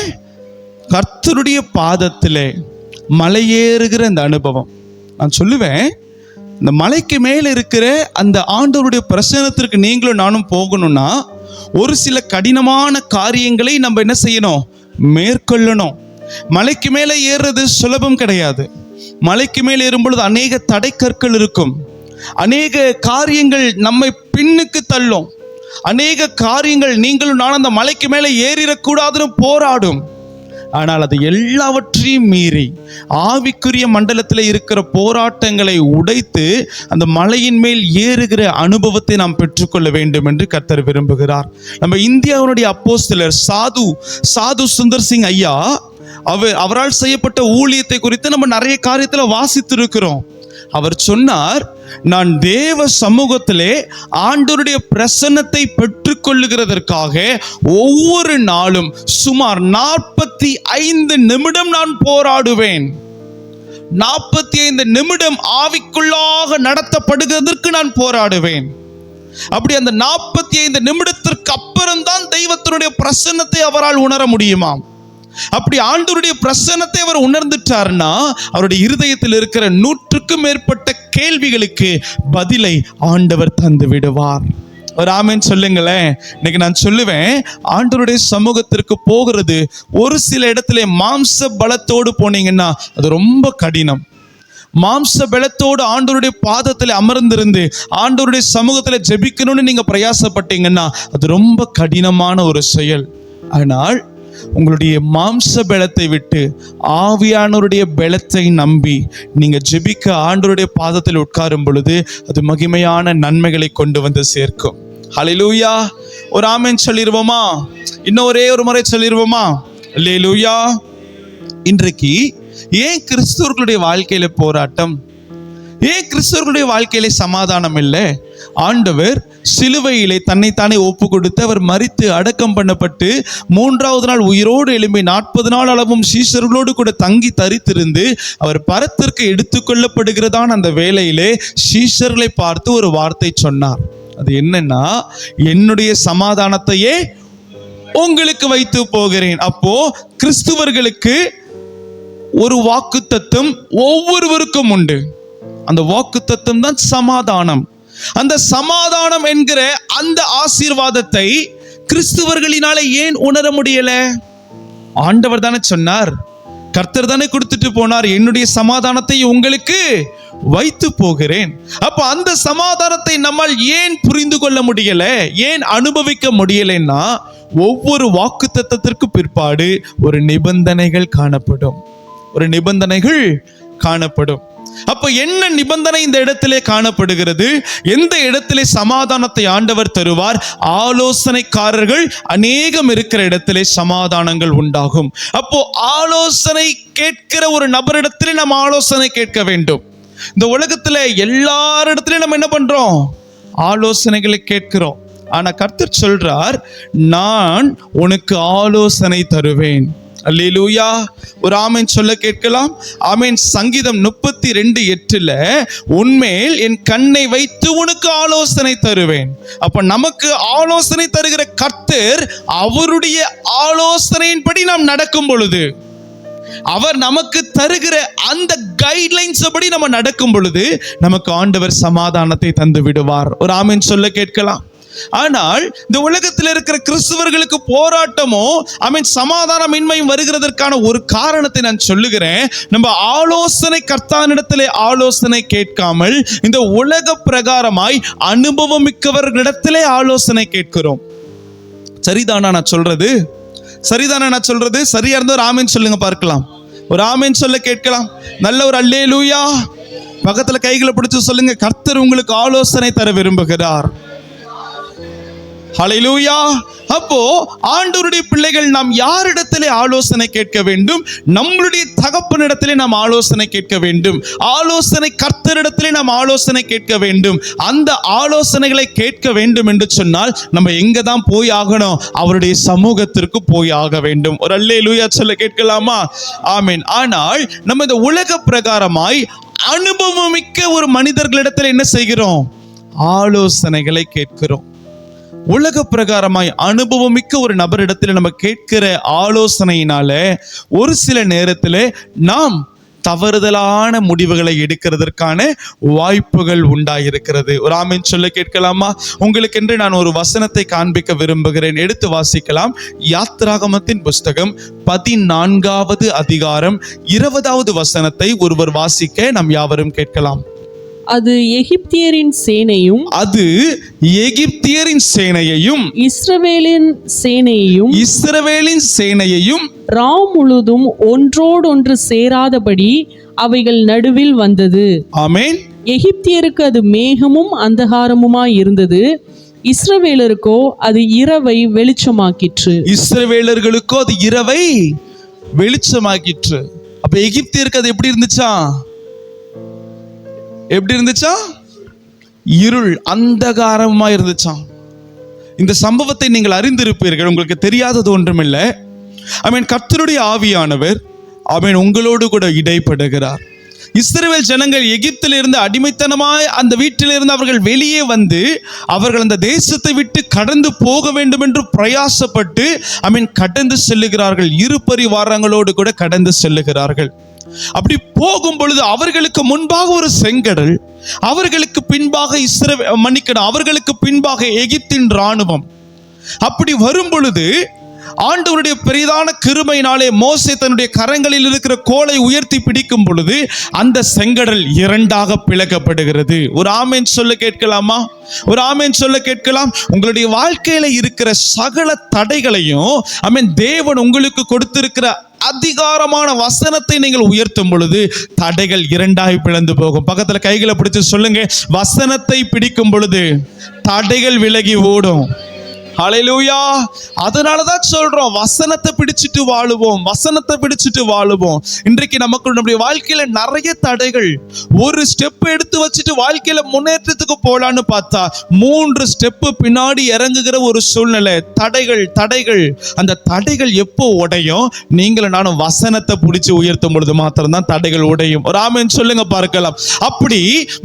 கர்த்தருடைய பாதத்திலே மலையேறுகிற இந்த அனுபவம். நான் சொல்லுவேன், இந்த மலைக்கு மேல இருக்கிற அந்த ஆண்டவருடைய பிரசன்னத்திற்கு நீங்களும் நானும் போகணும்னா ஒரு சில கடினமான காரியங்களை நம்ம என்ன செய்யணும்? மேற்கொள்ளணும். மலைக்கு மேலே ஏறுறது சுலபம் கிடையாது. மலைக்கு மேலே ஏறும் பொழுது அநேக தடைக்கற்கள் இருக்கும். அநேக காரியங்கள் நம்மை பின்னுக்கு தள்ளும். அநேக காரியங்கள் நீங்களும் நான் அந்த மலைக்கு மேலே ஏறிடக்கூடாதுன்னு போராடும். ஆனால் அது எல்லாவற்றையும் மீறி ஆவிக்குரிய மண்டலத்தில் இருக்கிற போராட்டங்களை உடைத்து அந்த மலையின் மேல் ஏறுகிற அனுபவத்தை நாம் பெற்றுக்கொள்ள வேண்டும் என்று கர்த்தர் விரும்புகிறார். நம்ம இந்தியாவுடைய அப்போஸ்தலர் சாது சுந்தர் சிங் ஐயா, அவரால் செய்யப்பட்ட ஊழியத்தை குறித்து நம்ம நிறைய காரியத்தில் வாசித்திருக்கிறோம். அவர் சொன்னார், நான் தேவ சமூகத்திலே ஆண்டவருடைய பிரசன்னத்தை பெற்றுக்கொள்ளுகிறதற்காக ஒவ்வொரு நாளும் சுமார் 45 நிமிடம் நான் போராடுவேன். 45 நிமிடம் ஆவிக்குள்ளாக நடத்தப்படுகிறதற்கு நான் போராடுவேன். அப்படி அந்த 45 நிமிடத்திற்கு அப்புறம் தான் தெய்வத்தினுடைய பிரசன்னத்தை அவரால் உணர முடியுமாம். அப்படி ஆண்டவருடைய பிரசன்னத்தை அவர் உணர்ந்துட்டார்னா அவருடைய இருதயத்தில் இருக்கிற 100க்கும் மேற்பட்ட கேள்விகளுக்கு பதிலை ஆண்டவர் தந்து விடுவார். ஒரு ஆமென் சொல்லுங்களேன். இன்னைக்கு நான் சொல்லுவேன், ஆண்டவருடைய சமூகத்திற்கு போகிறது ஒரு சில இடத்துல மாம்ச பலத்தோடு போனீங்கன்னா அது ரொம்ப கடினம். மாம்ச பலத்தோடு ஆண்டவருடைய பாதத்தில் அமர்ந்திருந்து ஆண்டவருடைய சமூகத்தில் ஜெபிக்கணும்னு நீங்க பிரயாசப்பட்டீங்கன்னா அது ரொம்ப கடினமான ஒரு செயல். ஆனால் உங்களுடைய மாம்ச பலத்தை விட்டு ஆவியானவருடைய பலத்தை நம்பி நீங்க ஜெபிக்க ஆண்டவருடைய பாதத்தில் உட்காரும் பொழுது அது மகிமையான நன்மைகளை கொண்டு வந்து சேர்க்கும். ஹல்லேலூயா. ஒரு ஆமென் சொல்லிடுவோமா? இன்னும் ஒரே ஒரு முறை சொல்லிடுவோமா? ஹல்லேலூயா. இன்றைக்கு ஏன் கிறிஸ்தவர்களுடைய வாழ்க்கையில போராட்டம்? ஏன் கிறிஸ்தவர்களுடைய வாழ்க்கையில சமாதானம் இல்லை? ஆண்டவர் சிலுவையிலே தன்னைத்தானே ஒப்பு கொடுத்து அவர் மரித்து அடக்கம் பண்ணப்பட்டு 3வது நாள் உயிரோடு எழும்பி 40 நாள் அளவும் சீஷர்களோடு கூட தங்கி தரித்திருந்து அவர் பரத்திற்கு எடுத்துக்கொள்ளப்படுகிறதான அந்த வேளையிலே சீஷர்களை பார்த்து ஒரு வார்த்தை சொன்னார். அது என்னன்னா, என்னுடைய சமாதானத்தையே உங்களுக்கு வைத்து போகிறேன். அப்போ கிறிஸ்துவர்களுக்கு ஒரு வாக்குத்தத்தம் ஒவ்வொருவருக்கும் உண்டு. அந்த வாக்குத்தத்தம் தான் சமாதானம். அந்த சமாதானம் என்கிற அந்த ஆசீர்வாதத்தை கிறிஸ்துவர்களினாலே ஏன் உணர முடியல? ஆண்டவர் தானே சொன்னார், கர்த்தர் தானே கொடுத்துட்டு போனார், என்னுடைய சமாதானத்தை உங்களுக்கு வைத்து போகிறேன். அப்ப அந்த சமாதானத்தை நம்மால் ஏன் புரிந்து கொள்ள முடியல, ஏன் அனுபவிக்க முடியலைன்னா, ஒவ்வொரு வாக்குத்தத்தத்திற்கு பிற்பாடு ஒரு நிபந்தனைகள் காணப்படும், ஒரு நிபந்தனைகள் காணப்படும். அப்ப என்ன நிபந்தனை இந்த இடத்திலே காணப்படுகிறது? எந்த இடத்திலே சமாதானத்தை ஆண்டவர் தருவார்? ஆலோசனைக்காரர்கள் அநேகம் இருக்கிற இடத்திலே சமாதானங்கள் உண்டாகும். அப்போ ஆலோசனை கேட்கிற ஒரு நபரிடத்திலே நாம் ஆலோசனை கேட்க வேண்டும். இந்த உலகத்துல எல்லாரிடத்திலும் நம்ம என்ன பண்றோம்? ஆலோசனைகளை கேட்கிறோம். ஆனா கர்த்தர் சொல்றார், நான் உனக்கு ஆலோசனை தருவேன். அல்லேலூயா. ஒரு ஆமென் சொல்ல கேட்கலாம். ஆமென். சங்கீதம் 32:8 உன்மேல் என் கண்ணை வைத்து உனக்கு ஆலோசனை தருவேன். அப்ப நமக்கு ஆலோசனை தருகிற கர்த்தர், அவருடைய ஆலோசனையின்படி நாம் நடக்கும் பொழுது, அவர் நமக்கு தருகிற அந்த கைட்லைன்ஸ் படி நம்ம நடக்கும் பொழுது நமக்கு ஆண்டவர் சமாதானத்தை தந்து விடுவார். ஒரு ஆமென் சொல்ல கேட்கலாம். ஆனால் இந்த உலகத்தில் இருக்கிற கிறிஸ்தவர்களுக்கு போராட்டமோ சமாதானமின்மையும் வருகிறதற்கான ஒரு காரணத்தை நான் சொல்லுகிறேன். நம்ம ஆலோசனை கர்த்தரிடத்திலே ஆலோசனை கேட்காமல் இந்த உலக பிரகாரமாய் அனுபவம் மிக்கவர்களிடத்திலே ஆலோசனை கேட்கிறோம். சரிதானா நான் சொல்றது? சரிதானே நான் சொல்றது? சரியா இருந்தா ஒரு ஆமென் சொல்லுங்க பார்க்கலாம். ஒரு ஆமென் சொல்ல கேட்கலாம். நல்ல ஒரு அல்லேலூயா. பக்கத்துல கைகளை பிடிச்சு சொல்லுங்க, கர்த்தர் உங்களுக்கு ஆலோசனை தர விரும்புகிறார். ஹல்லேலூயா. அப்போ ஆண்டவருடைய பிள்ளைகள் நாம் யாரிடத்திலே ஆலோசனை கேட்க வேண்டும்? நம்மளுடைய தகப்பனிடத்திலே நாம் ஆலோசனை கேட்க வேண்டும். ஆலோசனை கர்த்தரிடத்திலே நாம் ஆலோசனை கேட்க வேண்டும். அந்த ஆலோசனைகளை கேட்க வேண்டும் என்று சொன்னால் நம்ம எங்க தான் போய் ஆகணும்? அவருடைய சமூகத்திற்கு போய் ஆக வேண்டும். ஒரு அல்லேலூயா சொல்ல கேட்கலாமா? ஆமென். ஆனால் நம்ம இந்த உலக பிரகாரமாய் அனுபவமிக்க ஒரு மனிதர்களிடத்தில் என்ன செய்கிறோம்? ஆலோசனைகளை கேட்கிறோம். உலக பிரகாரமாய் அனுபவமிக்க ஒரு நபரிடத்தில் நம்ம கேட்கிற ஆலோசனையினால ஒரு சில நேரத்தில் நாம் தவறுதலான முடிவுகளை எடுக்கிறதற்கான வாய்ப்புகள் உண்டாயிருக்கிறது. ஒரு ஆமென் சொல்ல கேட்கலாமா? உங்களுக்கு என்று நான் ஒரு வசனத்தை காண்பிக்க விரும்புகிறேன். எடுத்து வாசிக்கலாம். யாத்திராகமத்தின் புஸ்தகம் 14வது அதிகாரம் 20வது வசனத்தை ஒருவர் வாசிக்க நாம் யாவரும் கேட்கலாம். அது எகிப்தியரின் சேனையும், அது எகிப்தியரின் சேனையையும், இஸ்ரவேலின் சேனையையும் ராம் முழுதும் ஒன்றோடொன்று சேராதபடி அவைகள் நடுவில் வந்தது. ஆமென். எகிப்தியருக்கு அது மேகமும் அந்தகாரமுமாய் இருந்தது, இஸ்ரவேலருக்கோ அது இரவை வெளிச்சமாக்கிற்று. இஸ்ரவேலர்களுக்கோ அது இரவை வெளிச்சமாக்கிற்று. அப்ப எகிப்தியருக்கு அது எப்படி இருந்துச்சா? எப்படி இருந்துச்சா? இருள் அந்தகாரமா இருந்துச்சாம். இந்த சம்பவத்தை நீங்கள் அறிந்திருப்பீர்கள், உங்களுக்கு தெரியாதது ஒன்றுமில்லை. கர்த்தருடைய ஆவியானவர் உங்களோடு கூட இடைப்படுகிறார். இஸ்ரவேல் ஜனங்கள் எகிப்திலிருந்து அடிமைத்தனமாய் அந்த வீட்டிலிருந்து அவர்கள் வெளியே வந்து அவர்கள் அந்த தேசத்தை விட்டு கடந்து போக வேண்டும் என்று பிரயாசப்பட்டு கடந்து செல்லுகிறார்கள். இரு பரிவாரங்களோடு கூட கடந்து செல்லுகிறார்கள். அப்படி போகும் பொழுது அவர்களுக்கு முன்பாக ஒரு செங்கடல், அவர்களுக்கு பின்பாக அவர்களுக்கு பின்பாக எகிப்தின் இராணுவம். அப்படி வரும் பொழுது ஆண்டவருடைய பெரிதான கிருபையினாலே மோசே தன்னுடைய கரங்களில் இருக்கிற கோலை உயர்த்தி பிடிக்கும் பொழுது அந்த செங்கடல் இரண்டாக பிளக்கப்படுகிறது. ஒரு ஆமென் சொல்ல கேட்கலாமா? ஒரு ஆமென் சொல்ல கேட்கலாம். உங்களுடைய வாழ்க்கையில இருக்கிற சகல தடைகளையும் தேவன் உங்களுக்கு கொடுத்திருக்கிற அதிகாரமான வசனத்தை நீங்கள் உயர்த்தும் பொழுது தடைகள் இரண்டாய் பிளந்து போகும். பக்கத்துல கைகளை பிடிச்சு சொல்லுங்க, வசனத்தை பிடிக்கும் பொழுது தடைகள் விலகி ஓடும். ஹல்லேலூயா. அதனாலதான் சொல்றோம், வசனத்தை பிடிச்சிட்டு வாழுவோம், வசனத்தை பிடிச்சிட்டு வாழுவோம். இன்றைக்கு நமக்கு நம்முடைய வாழ்க்கையில நிறைய தடைகள். ஒரு ஸ்டெப் எடுத்து வச்சுட்டு வாழ்க்கையில முன்னேற்றத்துக்கு போலான்னு பார்த்தா 3 ஸ்டெப் பின்னாடி இறங்குகிற ஒரு சூழ்நிலை. தடைகள். அந்த தடைகள் எப்போ உடையும்? நீங்களும் நானும் வசனத்தை பிடிச்சு உயர்த்தும் பொழுது மாத்திரம்தான் தடைகள் உடையும். ஒரு ஆமென் சொல்லுங்க பார்க்கலாம். அப்படி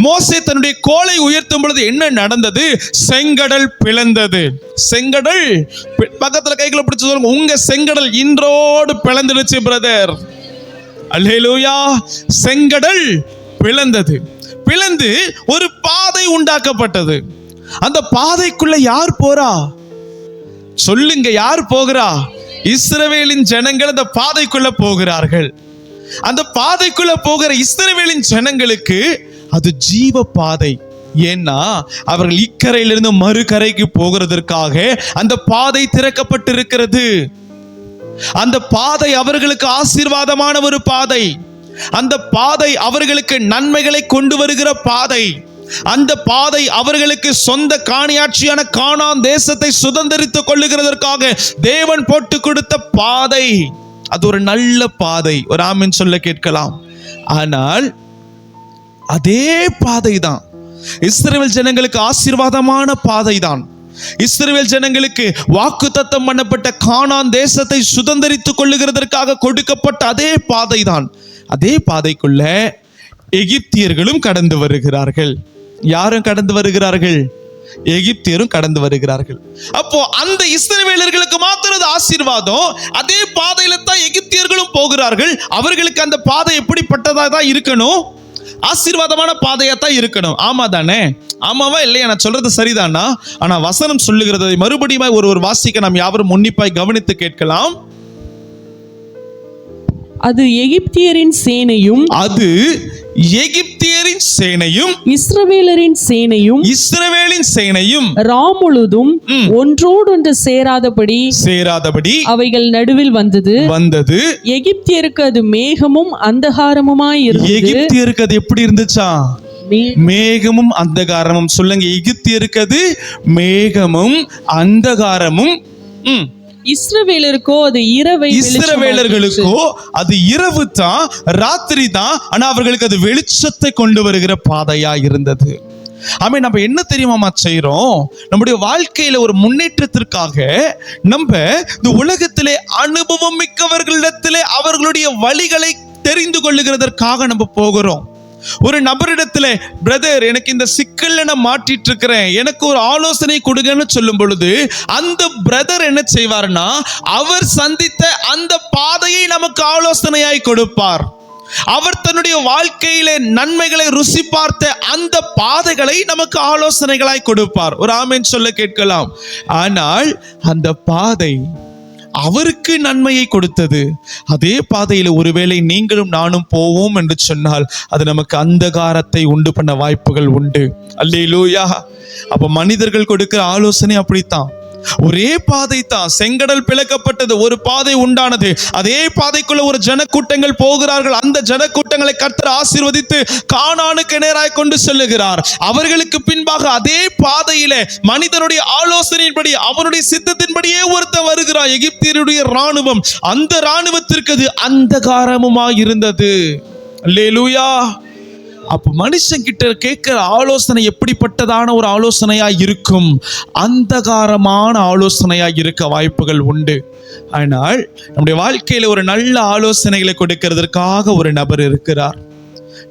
மோசே தன்னுடைய கோலை உயர்த்தும் பொழுது என்ன நடந்தது? செங்கடல் பிளந்தது. செங்கடல், பக்கத்துல கைகளை பிடிச்சு சொல்லுங்க, உங்க செங்கடல் இன்றோடு பிளந்துடுச்சு பிரதர். அல்லேலூயா. செங்கடல் பிளந்தது. பிளந்து ஒரு பாதை உண்டாக்கப்பட்டது. அந்த பாதைக்குள்ள யார் போறா? சொல்லுங்க, யார் போகிறா? இஸ்ரவேலின் ஜனங்கள் அந்த பாதைக்குள்ள போகிறார்கள். அந்த பாதைக்குள்ள போகிற இஸ்ரவேலின் ஜனங்களுக்கு அது ஜீவ பாதை. ஏன்னா அவர்கள் இக்கரையிலிருந்து மறுகரைக்கு போகிறதற்காக அந்த பாதை திறக்கப்பட்டிருக்கிறது. அந்த பாதை அவர்களுக்கு ஆசீர்வாதமான ஒரு பாதை. அந்த பாதை அவர்களுக்கு நன்மைகளை கொண்டு வருகிற பாதை. அந்த பாதை அவர்களுக்கு சொந்த காணியாட்சியான கானான் தேசத்தை சுதந்தரித்துக் கொள்ளுகிறதற்காக தேவன் போட்டு கொடுத்த பாதை. அது ஒரு நல்ல பாதை. ஒரு ஆமென் சொல்ல கேட்கலாம். ஆனால் அதே பாதை தான் இஸ்ரவேல் ஜனங்களுக்கு ஆசீர்வாதமான பாதை தான். இஸ்ரவேல் ஜனங்களுக்கு வாக்குத்தத்தம் பண்ணப்பட்ட கானான் தேசத்தை சுதந்தரித்துக் கொள்ளுகிறதற்காக கொடுக்கப்பட்ட அதே பாதை தான். அதே பாதைக்குள்ள எகிப்தியர்களும் கடந்து வருகிறார்கள். யாரும் கடந்து வருகிறார்கள்? எகிப்தியரும் கடந்து வருகிறார்கள். அப்போ அந்த இஸ்ரவேலர்களுக்கு மாத்திரம் அது ஆசீர்வாதம். அதே பாதையில தான் எகிப்தியர்களும் போகிறார்கள். அவர்களுக்கு அந்த பாதை எப்படிப்பட்டதா தான் இருக்கணும்? ஆசீர்வாதமான பாதையா தான் இருக்கணும். ஆமா தானே? ஆமாவா இல்லையா? நான் சொல்றது சரிதானா? ஆனா வசனம் சொல்லுகிறதை மறுபடியும் ஒரு வாசிக்க நாம் யாவரும் உன்னிப்பாய் கவனித்து கேட்கலாம். அது எகிப்தியரின் சேனையும், அது எகிப்தியரின் சேனையும், இஸ்ரவேலரின் சேனையும், இஸ்ரவேலின் சேனையும் ராமுழுதும் ஒன்றோடொன்று சேராதபடி அவைகள் நடுவில் வந்தது. எகிப்தியருக்கு அது மேகமும் அந்தகாரமுமாய் இருந்தது. எகிப்தியருக்கு அது எப்படி இருந்துச்சா? மேகமும் அந்தகாரமும். சொல்லுங்க, எகிப்தியருக்கு அது மேகமும் அந்தகாரமும். இஸ்ரவேலருக்கோ அது இரவை, இஸ்ரவேலர்களுக்கோ அது இரவு தான், ராத்திரி தான். ஆனா அவர்களுக்கு அது வெளிச்சத்தை கொண்டு வருகிற பாதையா இருந்தது. ஆமே, நம்ம என்ன தெரியுமா செய்யறோம்? நம்முடைய வாழ்க்கையில ஒரு முன்னேற்றத்திற்காக நம்ம இந்த உலகத்திலே அனுபவம் மிக்கவர்களிடத்திலே அவர்களுடைய வழிகளை தெரிந்து கொள்ளுகிறதற்காக நம்ம போகிறோம். ஒரு நபரிடத்துல, பிரதர் எனக்கு இந்த சிக்கல்ல நான் மாட்டிட்டு இருக்கிறேன், எனக்கு ஒரு ஆலோசனை கொடுங்கன்னு சொல்லும் பொழுது அந்த பிரதர் என்ன செய்வார்னா அவர் சந்தித்த அந்த பாதையை நமக்கு ஆலோசனையாய் கொடுப்பார். அவர் தன்னுடைய வாழ்க்கையிலே நன்மைகளை ருசி பார்த்த அந்த பாதைகளை நமக்கு ஆலோசனைகளாய் கொடுப்பார். ஒரு ஆமென் சொல்ல கேட்கலாம். ஆனால் அந்த பாதை அவருக்கு நன்மையை கொடுத்தது. அதே பாதையில் ஒருவேளை நீங்களும் நானும் போவோம் என்று சொன்னால் அது நமக்கு அந்தகாரத்தை உண்டு பண்ண வாய்ப்புகள் உண்டு. அல்லேலூயா. அப்ப மனிதர்கள் கொடுக்கிற ஆலோசனை அப்படித்தான். ஒரே பாதை தான், செங்கடல் பிளக்கப்பட்டது, ஒரு பாதை உண்டானது. அதே பாதைக்குள்ள ஒரு ஜனக்கூட்டங்கள் போகிறார்கள். அந்த ஜனக்கூட்டங்களை கர்த்தர் ஆசீர்வதித்து கானானுக்கு நேராய் கொண்டு செல்லுகிறார். அவர்களுக்கு பின்பாக அதே பாதையிலே மனிதனுடைய ஆலோசனையின்படி அவனுடைய சித்தத்தின்படியே ஒருத்தன் வருகிறார். எகிப்தியருடைய ராணுவம். அந்த ராணுவத்திற்கு அது அந்தகாரமுமாய் இருந்தது. அல்லேலூயா. அப்ப மனுஷன் கிட்ட கேட்கிற ஆலோசனை எப்படிப்பட்டதான ஒரு ஆலோசனையா இருக்கும்? அந்தகாரமான ஆலோசனையா இருக்க வாய்ப்புகள் உண்டு. ஆனால் நம்முடைய வாழ்க்கையில ஒரு நல்ல ஆலோசனைகளை கொடுக்கிறதுக்காக ஒரு நபர் இருக்கிறார்.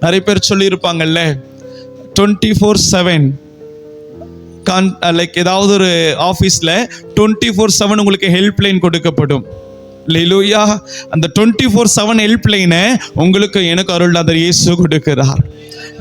நிறைய பேர் சொல்லி இருப்பாங்கல்ல, 24/7 லைக் ஏதாவது ஒரு ஆபீஸ்ல 24/7 உங்களுக்கு ஹெல்ப்லைன் கொடுக்கப்படும். அல்லேலூயா. அந்த 24/7 ஹெல்ப்லைனை உங்களுக்கு எனக்கு அருள்நாதர் இயேசு கொடுக்கிறார்.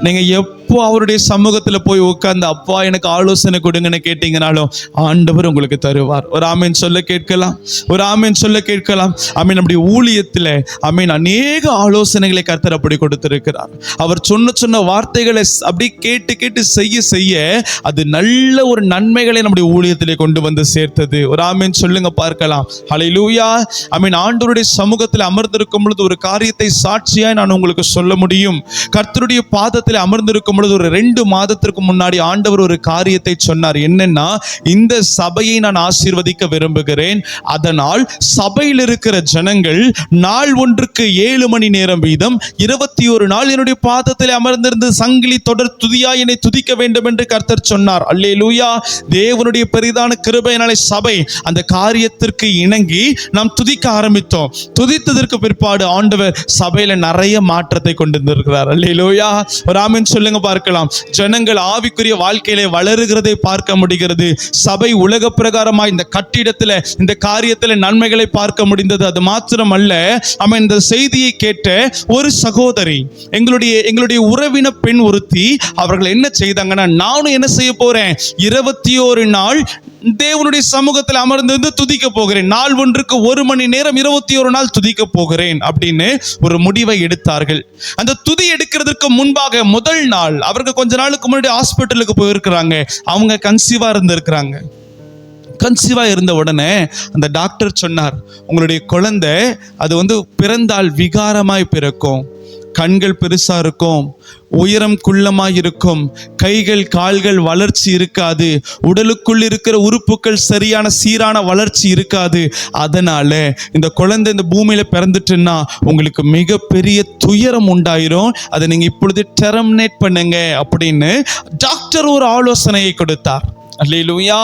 நீங்க எப்போ அவருடைய சமூகத்துல போய் உட்கார்ந்து அப்பா எனக்கு ஆலோசனை கொடுங்கன்னு கேட்டீங்கனாலும் ஆண்டவர் உங்களுக்கு தருவார். ஒரு ஆமென் சொல்ல கேட்கலாம். ஒரு ஆமென் சொல்ல கேட்கலாம். ஆமென். நம்முடைய ஊழியத்துல ஆமென் அநேக ஆலோசனைகளை கர்த்தர் அப்படி கொடுத்திருக்கிறார். அவர் சொன்ன வார்த்தைகளை அப்படி கேட்டு செய்ய அது நல்ல ஒரு நன்மைகளை நம்முடைய ஊழியத்திலே கொண்டு வந்து சேர்த்தது. ஒரு ஆமென் சொல்லுங்க பார்க்கலாம். ஹல்லேலூயா. ஆமென். ஆண்டவருடைய சமூகத்தில் அமர்ந்திருக்கும் பொழுது ஒரு காரியத்தை சாட்சியாய் நான் உங்களுக்கு சொல்ல முடியும். கர்த்தருடைய பாதத்தில் அமர்ந்திருக்கும் பொழுது ஒரு 2 மாதத்திற்கு முன்னாடி ஆண்டவர் ஒரு காரியத்தை சொன்னார். என்னன்னா, இந்த சபையை நான் ஆசீர்வதிக்க விரும்புகிறேன். அதனால் சபையில் இருக்கிற ஜனங்கள் நாள் ஒன்றுக்கு 7 மணி நேரம் வீதம் 21 நாள் என்னுடைய பாதத்தில் அமர்ந்திருந்து சங்கிலி தொடர் துதியா என்னை துதிக்க வேண்டும் என்று கர்த்தர் சொன்னார். அல்லேலூயா. தேவனுடைய பெரிதான கிருபையினாலே சபை அந்த காரியத்திற்கு இணங்கி நாம் துதிக்க ஆரம்பித்தோம். துதித்ததற்கு பிற்பாடு ஆண்டவர் சபையில நிறைய மாற்றத்தை கொண்டு வந்திருக்கிறார். அல்லேலூயா. ஒரு ஆமென் சொல்லுங்க பார்க்கலாம். ஜனங்கள் ஆவிக்குரிய வாழ்க்கையிலே வளருகிறதை பார்க்க முடிகிறது. சபை உலக பிரகாரமா இந்த கட்டிடத்துல இந்த காரியத்துல நன்மைகளை பார்க்க முடிந்தது. அது மாத்திரமல்ல, ஆமென், இந்த செய்தியை கேட்ட ஒரு சகோதரி, எங்களுடைய உறவின பெண் ஒருத்தி, அவர்கள் என்ன செய்தாங்கன்னா, நானும் என்ன செய்ய போறேன், 21 நாள் தேவனுடைய சமூகத்தில் அமர்ந்து துதிக்க போகிறேன், நாள் ஒன்றுக்கு 1 மணி நேரம் 21 நாள் துதிக்க போகிறேன் அப்படின்னு ஒரு முடிவை எடுத்தார்கள். அந்த துதி எடுக்கிறதுக்கு முன்பாக முதல் நாள் அவர்கள் கொஞ்ச நாளுக்கு முன்னாடி ஹாஸ்பிட்டலுக்கு போயிருக்கிறாங்க. அவங்க கன்சீவா இருந்திருக்கிறாங்க. கன்சீவா இருந்த உடனே அந்த டாக்டர் சொன்னார், உங்களுடைய குழந்தை அது பிறந்தால் விகாரமாய் பிறக்கும், கண்கள் பெருசா இருக்கும், உயரம் குள்ளமாய் இருக்கும், கைகள் கால்கள் வளர்ச்சி இருக்காது, உடலுக்குள் இருக்கிற உறுப்புகள் சரியான சீரான வளர்ச்சி இருக்காது. அதனால இந்த குழந்தை இந்த பூமியில பிறந்துட்டுன்னா உங்களுக்கு மிகப்பெரிய துயரம் உண்டாயிரும், அதை நீங்க இப்பொழுது டெர்மினேட் பண்ணுங்க அப்படின்னு டாக்டர் ஒரு ஆலோசனையை கொடுத்தார். அல்லேலூயா.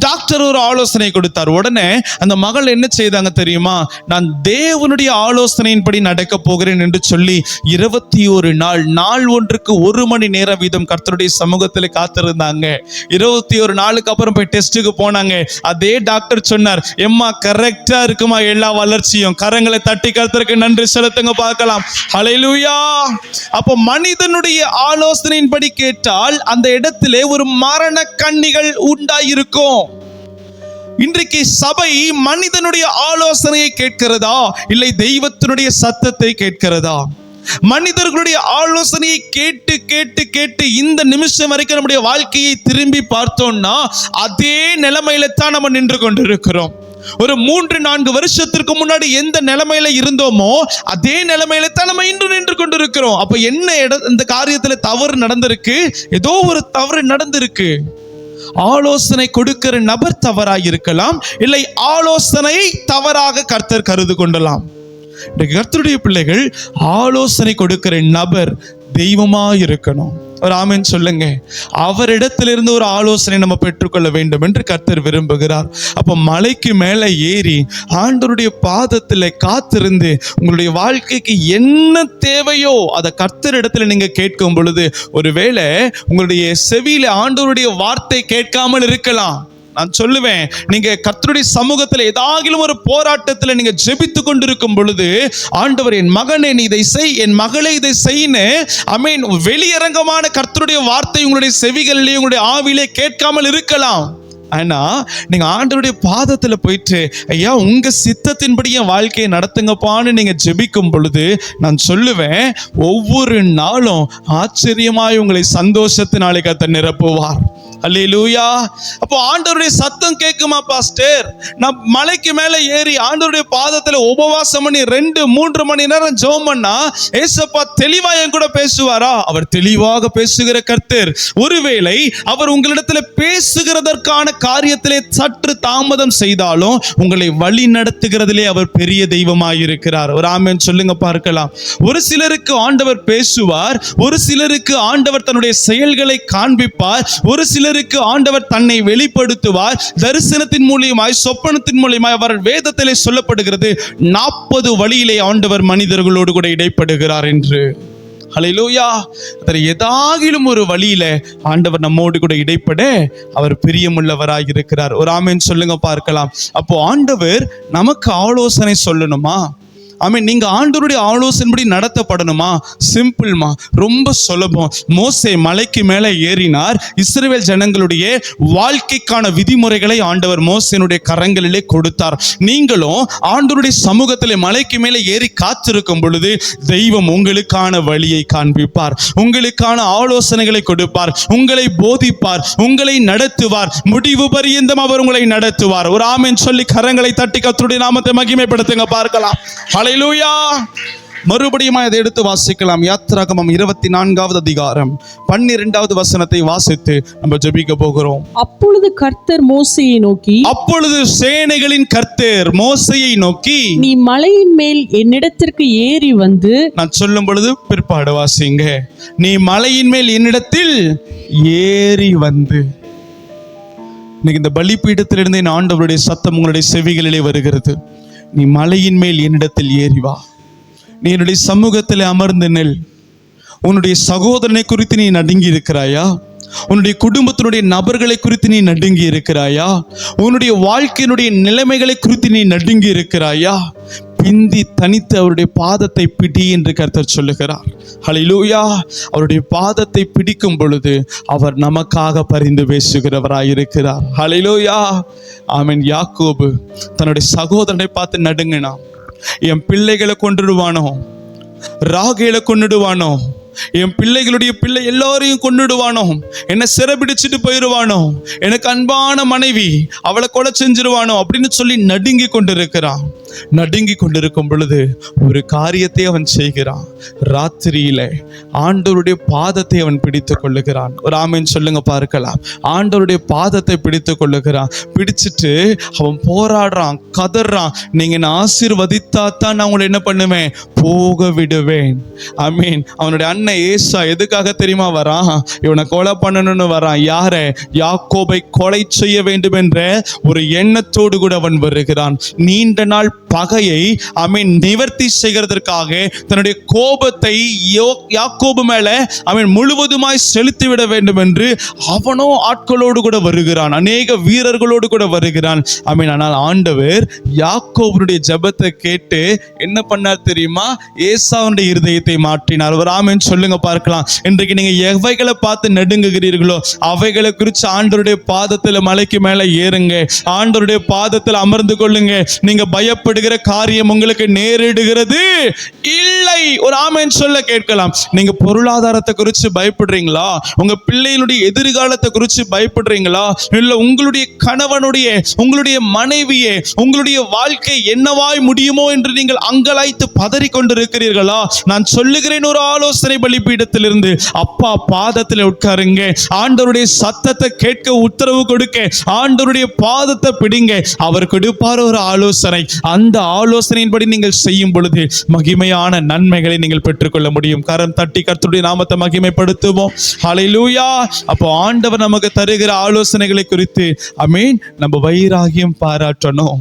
டாக்டர் ஒரு ஆலோசனை கொடுத்தார். உடனே அந்த மகள் என்ன செய்தாங்க தெரியுமா? நான் தேவனுடைய ஆலோசனையின்படி நடக்க போகிறேன் என்று சொல்லி 21 நாள், நாள் ஒன்றுக்கு 1 மணி நேரம் வீதம் கர்த்தருடைய சமூகத்தில் காத்திருந்தாங்க. 21 நாளுக்கு அப்புறம் போய் டெஸ்ட்டுக்கு போனாங்க. அதே டாக்டர் சொன்னார், எம்மா கரெக்டா இருக்குமா எல்லா வளர்ச்சியும், கரங்களை தட்டி கர்த்தருக்கு நன்றி செலுத்துங்க பார்க்கலாம். ஹல்லேலூயா. அப்போ மனிதனுடைய ஆலோசனையின்படி கேட்டால் அந்த இடத்திலே ஒரு மரண கண்ணிகள் உண்டாயிருக்கும். இன்றைக்கு சபை மனிதனுடைய ஆலோசனையை கேட்கிறதா, இல்லை தெய்வத்தினுடைய சத்தத்தை கேட்கிறதா? மனிதர்களுடைய ஆலோசனையை கேட்டு கேட்டு கேட்டு இந்த நிமிஷம் வரைக்கும் நம்முடைய வாழ்க்கையை திரும்பி பார்த்தோம்னா அதே நிலைமையில தான் நம்ம நின்று கொண்டிருக்கிறோம். ஒரு 3-4 வருஷத்திற்கு முன்னாடி எந்த நிலைமையில இருந்தோமோ அதே நிலைமையில தான் நம்ம இன்று நின்று கொண்டிருக்கிறோம். அப்ப என்ன இந்த காரியத்துல தவறு நடந்திருக்கு? ஏதோ ஒரு தவறு நடந்திருக்கு. ஆலோசனை கொடுக்கிற நபர் தவறாக இருக்கலாம், இல்லை ஆலோசனை தவறாக கர்த்தர் கருது கொள்ளலாம். கர்த்தருடைய பிள்ளைகள், ஆலோசனை கொடுக்கிற நபர் தெய்வமா இருக்கணும். ஒரு ஆமென் சொல்லுங்க. அவரிடத்திலிருந்து ஒரு ஆலோசனை நம்ம பெற்றுக்கொள்ள வேண்டும் என்று கர்த்தர் விரும்புகிறார். அப்ப மலைக்கு மேலே ஏறி ஆண்டவருடைய பாதத்தில் காத்திருந்து உங்களுடைய வாழ்க்கைக்கு என்ன தேவையோ அதை கர்த்தரிடத்தில் நீங்க கேட்கும் பொழுது, ஒருவேளை உங்களுடைய செவியில ஆண்டவருடைய வார்த்தை கேட்காமல் இருக்கலாம். நான் சொல்லுவேன், நீங்க கர்த்தருடைய சமூகத்தில் ஏதாகிலும் ஒரு போராட்டத்தில் நீங்க ஜெபித்து கொண்டிருக்கும் பொழுது, ஆண்டவர் என் மகனே நீ இதை செய், என் மகளே இதை செய்ன்னு ஆமென் வெளியரங்கமான கர்த்தருடைய வார்த்தை உங்களுடைய செவிகளிலே உங்களுடைய ஆவியிலே கேட்காமல் இருக்கலாம். ஆனா நீங்க ஆண்டவருடைய பாதத்துல போயிட்டு, ஐயா உங்க சித்தத்தின்படி என் வாழ்க்கையை நடத்துங்கப்பான்னு நீங்க ஜெபிக்கும் பொழுது, நான் சொல்லுவேன் ஒவ்வொரு நாளும் ஆச்சரியமாய் உங்களை சந்தோஷத்தினாலே கர்த்தர் நிரப்புவார். அல்லேலூயா. அப்போ ஆண்டவருடைய சத்தம் கேட்குமா பாஸ்டர்? நான் மலைக்கு மேலே ஏறி ஆண்டவருடைய பாதத்துல உபவாசம் பண்ணி 2-3 மணி நேரம் ஜெபம் பண்ணா ஏசப்பா தெளிவா என் கூட பேசுவாரா? அவர் தெளிவாக பேசுகிற கர்த்தர். ஒருவேளை அவர் உங்களிடத்துல பேசுகிறதற்கான காரியத்திலே சற்று தாமதம் செய்தாலும் உங்களை வழி நடத்துகிறதிலே அவர் பெரிய தெய்வமாயிருக்கிறார். ஒரு ஆமென் சொல்லுங்க பார்க்கலாம். ஒரு சிலருக்கு ஆண்டவர் பேசுவார், ஒரு சிலருக்கு ஆண்டவர் தன்னுடைய செயல்களை காண்பிப்பார், ஒரு சிலருக்கு ஆண்டவர் தன்னை வெளிப்படுத்துவார். தரிசனத்தின் மூலியமாய், சொப்பனத்தின் மூலியமாய். அவர் வேதத்திலே சொல்லப்படுகிறது 40 வழியிலே ஆண்டவர் மனிதர்களோடு கூட இடைப்படுகிறார் என்று. ஹல்லேலூயா. ஏதாகிலும் ஒரு வழியில ஆண்டவர் நம்மோடு கூட இடைப்பட அவர் பிரியமுள்ளவராய் இருக்கிறார். ஒரு ஆமென் சொல்லுங்க பார்க்கலாம். அப்போ ஆண்டவர் நமக்கு ஆலோசனை சொல்லணுமா? ஆமென். நீங்க ஆண்டவருடைய ஆலோசனைப்படி நடத்தப்படணுமா? சிம்பிள்மா, ரொம்ப சுலபம். மோசே மலைக்கு மேலே ஏறினார். இஸ்ரவேல் ஜனங்களுடைய வாழ்க்கைக்கான விதிமுறைகளை ஆண்டவர் மோசேனுடைய கரங்களிலே கொடுத்தார். நீங்களும் ஆண்டவருடைய சமூகத்திலே மலைக்கு மேலே ஏறி காத்திருக்கும் பொழுது தெய்வம் உங்களுக்கான வழியை காண்பிப்பார், உங்களுக்கான ஆலோசனைகளை கொடுப்பார், உங்களை போதிப்பார், உங்களை நடத்துவார். முடிவு பரியந்தம் அவர் உங்களை நடத்துவார். ஒரு ஆமென் சொல்லி கரங்களை தட்டி கர்த்தருடைய நாமத்தை மகிமைப்படுத்துங்க பார்க்கலாம். ஹல்லேலூயா. மறுபடியும் அதை எடுத்து வாசிக்கலாம். யாத்திராகமம் 24வது அதிகாரம் 12வது வசனத்தை வாசித்து நம்ம ஜெபிக்க போகிறோம். அப்பொழுது கர்த்தர் மோசேயை நோக்கி, அப்பொழுது சேனைகளின் கர்த்தர் மோசேயை நோக்கி, நீ மலையின் மேல் என்னிடத்திற்கு ஏறி வந்து, நான் சொல்லும் பொழுது பிற்பாடு வாசிங்க, நீ மலையின் மேல் என்னிடத்தில் ஏறி வந்து. இன்னைக்கு இந்த பலிபீடத்திலிருந்து என் ஆண்டவருடைய சத்தம் உங்களுடைய செவிகளிலே வருகிறது. நீ மலையின் மேல் என்னிடத்தில் ஏறி வா, நீ என்னுடைய சமூகத்தில் அமர்ந்து நெல். உன்னுடைய சகோதரனை குறித்து நீ நடுங்கி இருக்கிறாயா? உன்னுடைய குடும்பத்தினுடைய நபர்களை குறித்து நீ நடுங்கி இருக்கிறாயா? உன்னுடைய வாழ்க்கையினுடைய நிலைமைகளை குறித்து நீ நடுங்கி இருக்கிறாயா? பிந்தி தனித்து அவருடைய பாதத்தை பிடி என்று கர்த்தர் சொல்லுகிறார். ஹல்லேலூயா. அவருடைய பாதத்தை பிடிக்கும் பொழுது அவர் நமக்காக பரிந்து பேசுகிறவராயிருக்கிறார். ஹல்லேலூயா. ஆமென். யாக்கோபு தன்னுடைய சகோதரனை பார்த்து நடுங்கினான். என் பிள்ளைகளை கொன்றுடுவானோ, ராகேலை கொன்னுடுவானோ, என் பிள்ளைகளுடைய பிள்ளை எல்லாரையும் கொன்னுடுவானோ, என்னை சிறைபிடிச்சிட்டு போயிடுவானோ, எனக்கு அன்பான மனைவி அவளை கொலை செஞ்சிருவானோ அப்படின்னு சொல்லி நடுங்கி கொண்டிருக்கிறான். நடுங்கி கொண்டிருக்கும் பொழுது ஒரு காரியத்தை அவன் செய்கிறான். ராத்திரியில ஆண்டவருடைய பாதத்தை அவன் பிடித்து கொள்ளுகிறான். ஒரு ஆமென் சொல்லுங்க பார்க்கலாம். ஆண்டவருடைய பாதத்தை பிடித்து கொள்ளுகிறான். பிடிச்சிட்டு அவன் போராடுறான், கதறான். நீங்க என்ன ஆசீர்வதித்தா தான் நான் உங்களை என்ன பண்ணுவேன், போக விடுவேன். ஆமீன். அவனுடைய அண்ணன் ஏசா எதுக்காக தெரியுமா வரான்? இவனை கொலை பண்ணணும்னு வரான். யார? யாக்கோபை கொலை செய்ய வேண்டும் என்ற ஒரு எண்ணத்தோடு கூட அவன் வருகிறான். நீண்ட நாள் பகையை அவன் நிவர்த்தி செய்கிறதற்காக தன்னுடைய கோபத்தை யாக்கோபு மேல அவன் முழுவதுமாய் செலுத்திவிட வேண்டும் என்று அவனோ ஆட்களோடு கூட வருகிறான், அநேக வீரர்களோடு கூட வருகிறான். அவன் ஆனால் ஆண்டவர் யாக்கோபுடைய ஜெபத்தை கேட்டு என்ன பண்ணார் தெரியுமா? ஏசாவுடைய இருதயத்தை மாற்றினார். ஒரு ஆமென் சொல்லுங்க பார்க்கலாம். இன்றைக்கு நீங்க எவைகளை பார்த்து நடுங்குகிறீர்களோ அவைகளை குறித்து ஆண்டவருடைய பாதத்தில் மலைக்கு மேல ஏறுங்க, ஆண்டவருடைய பாதத்தில் அமர்ந்து கொள்ளுங்க. நீங்க பயப்படுகிற காரியம் உங்களுக்கு நேரிடுகிறது இல்லை. ஒரு ஆமென் சொல்ல கேட்கலாம். நீங்க பொருளாதாரத்தை குறித்து பயப்படுறீங்களா? உங்க பிள்ளைகளுடைய எதிர்காலத்தை குறித்து பயப்படுறீங்களா? இல்ல உங்களுடைய கணவனுடைய, உங்களுடைய மனைவியே, உங்களுடைய வாழ்க்கை என்னவாய் முடியுமோ என்று நீங்கள் அங்கலாய்த்து பதறி கொண்டிருக்கிறீர்களா? நான் சொல்லுகிறேன், ஒரு ஆலோசனை பலிபீடத்திலிருந்து அப்பா பாதத்தில் உட்காருங்க. ஆண்டவருடைய சத்தத்தை கேட்க உத்தரவு கொடுக்க ஆண்டவருடைய பாதத்தை பிடிங்க. அவர் கொடுப்பார் ஒரு ஆலோசனை. அந்த ஆலோசனையின்படி நீங்கள் செய்யும் பொழுது மகிமையான நன்மைகளை நீங்கள் பெற்றுக்கொள்ள முடியும். கரம் தட்டி கர்த்தருடைய நாமத்தை மகிமைப்படுத்துவோம். ஹல்லேலூயா. அப்போ ஆண்டவர் நமக்கு தருகிற ஆலோசனைகளை குறித்து ஆமென் நம்ம வைராகியம் பாராட்டணும்.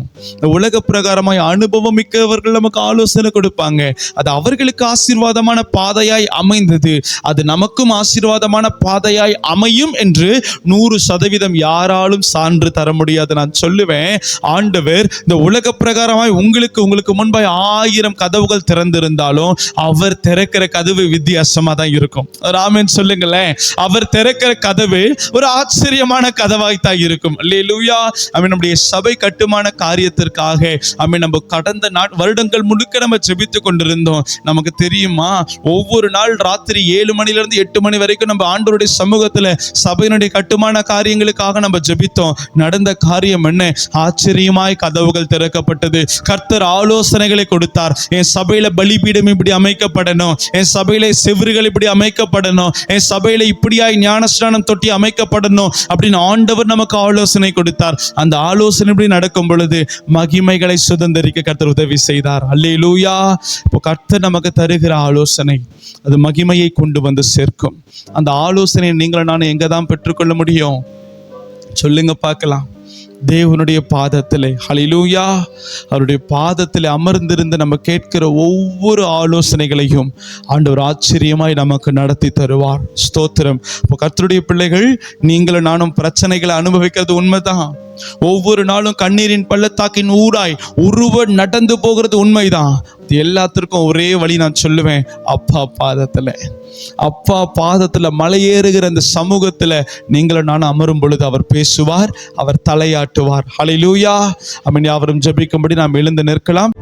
உலக பிரகாரமாய் அனுபவம் மிக்கவர்கள் நமக்கு ஆலோசனை கொடுப்பாங்க. அது அவர்களுக்கு ஆசீர்வாதமான பாதையாய் அமைந்தது. அது நமக்கும் ஆசீர்வாதமான பாதையாய் அமையும் என்று 100% யாராலும் சான்று தர முடியாது. நான் சொல்லுவேன், ஆண்டவர் இந்த உலக பிரகாரமாய் உங்களுக்கு முன்பாய் 1000 கதவுகள் திறந்திருந்தாலும் அவர் திறக்கிற கதவு வித்தியாசமா தான் இருக்கும். ஆமென் சொல்லுங்களேன். அவர் திறக்கிற கதவு ஒரு ஆச்சரியமான கதவாய் தான் இருக்கும். அல்லேலூயா. ஆமென். நம்முடைய சபை கட்டுமான காரியத்திற்காக ஆமென் நம்ம கடந்த வருடங்கள் முழுக்க நம்ம ஜெபித்துக் கொண்டிருந்தோம். நமக்கு தெரியுமா, ஒவ்வொரு நாள் ராத்திரி 7 மணிலிருந்து 8 மணி வரைக்கும் நம்ம ஆண்டவருடைய சமூகத்துல சபையினுடைய கட்டுமான காரியங்களுக்காக நம்ம ஜெபித்தோம். நடந்த காரியம் என்ன? ஆச்சரியமாய் கதவுகள் திறக்கப்பட்டது. கர்த்தர் ஆலோசனைகளை கொடுத்தார். என் சபையில பலிபீடம் இப்படி அமைக்கப்படணும், என் சபையில செவுறுகள் இப்படி அமைக்கப்படணும், என் சபையில இப்படியாய் ஞானஸ்நானம் தொட்டி அமைக்கப்படணும் அப்படின்னு ஆண்டவர் நமக்கு ஆலோசனை கொடுத்தார். அந்த ஆலோசனை இப்படி நடக்கும் பொழுது மகிமைகளை சுதந்தரிக்க கர்த்தர் உதவி செய்தார். அல்லேலூயா. இப்போ கர்த்தர் நமக்கு தருகிற ஆலோசனை அது மகிமையை கொண்டு வந்து சேர்க்கும். அந்த ஆலோசனையை நீங்கள் நான் எங்க தான் பெற்றுக்கொள்ள முடியும்? சொல்லுங்க பார்க்கலாம். தேவனுடைய பாதத்திலே. ஹல்லேலூயா. அவருடைய பாதத்திலே அமர்ந்திருந்து நம்ம கேட்கிற ஒவ்வொரு ஆலோசனைகளையும் ஆண்டவர் ஆச்சரியமாய் நமக்கு நடத்தி தருவார். ஸ்தோத்திரம். இப்போ கர்த்தருடைய பிள்ளைகள், நீங்களும் நானும் பிரச்சனைகளை அனுபவிக்கிறது உண்மைதான். ஒவ்வொரு நாளும் கண்ணீரின் பள்ளத்தாக்கின் ஊராய் ஒருவர் நடந்து போகிறது உண்மைதான். எல்லாத்திற்கும் ஒரே வழி நான் சொல்லுவேன், அப்பா பாதத்துல. அப்பா பாதத்துல மலையேறுகிற அந்த சமூகத்துல நீங்களும் நானும் அமரும் பொழுது அவர் பேசுவார், அவர் தலையாட்டுவார். ஹல்லேலூயா. ஆமென். யாவரும் ஜெபிக்கும்படி நாம் எழுந்து நிற்கலாம்.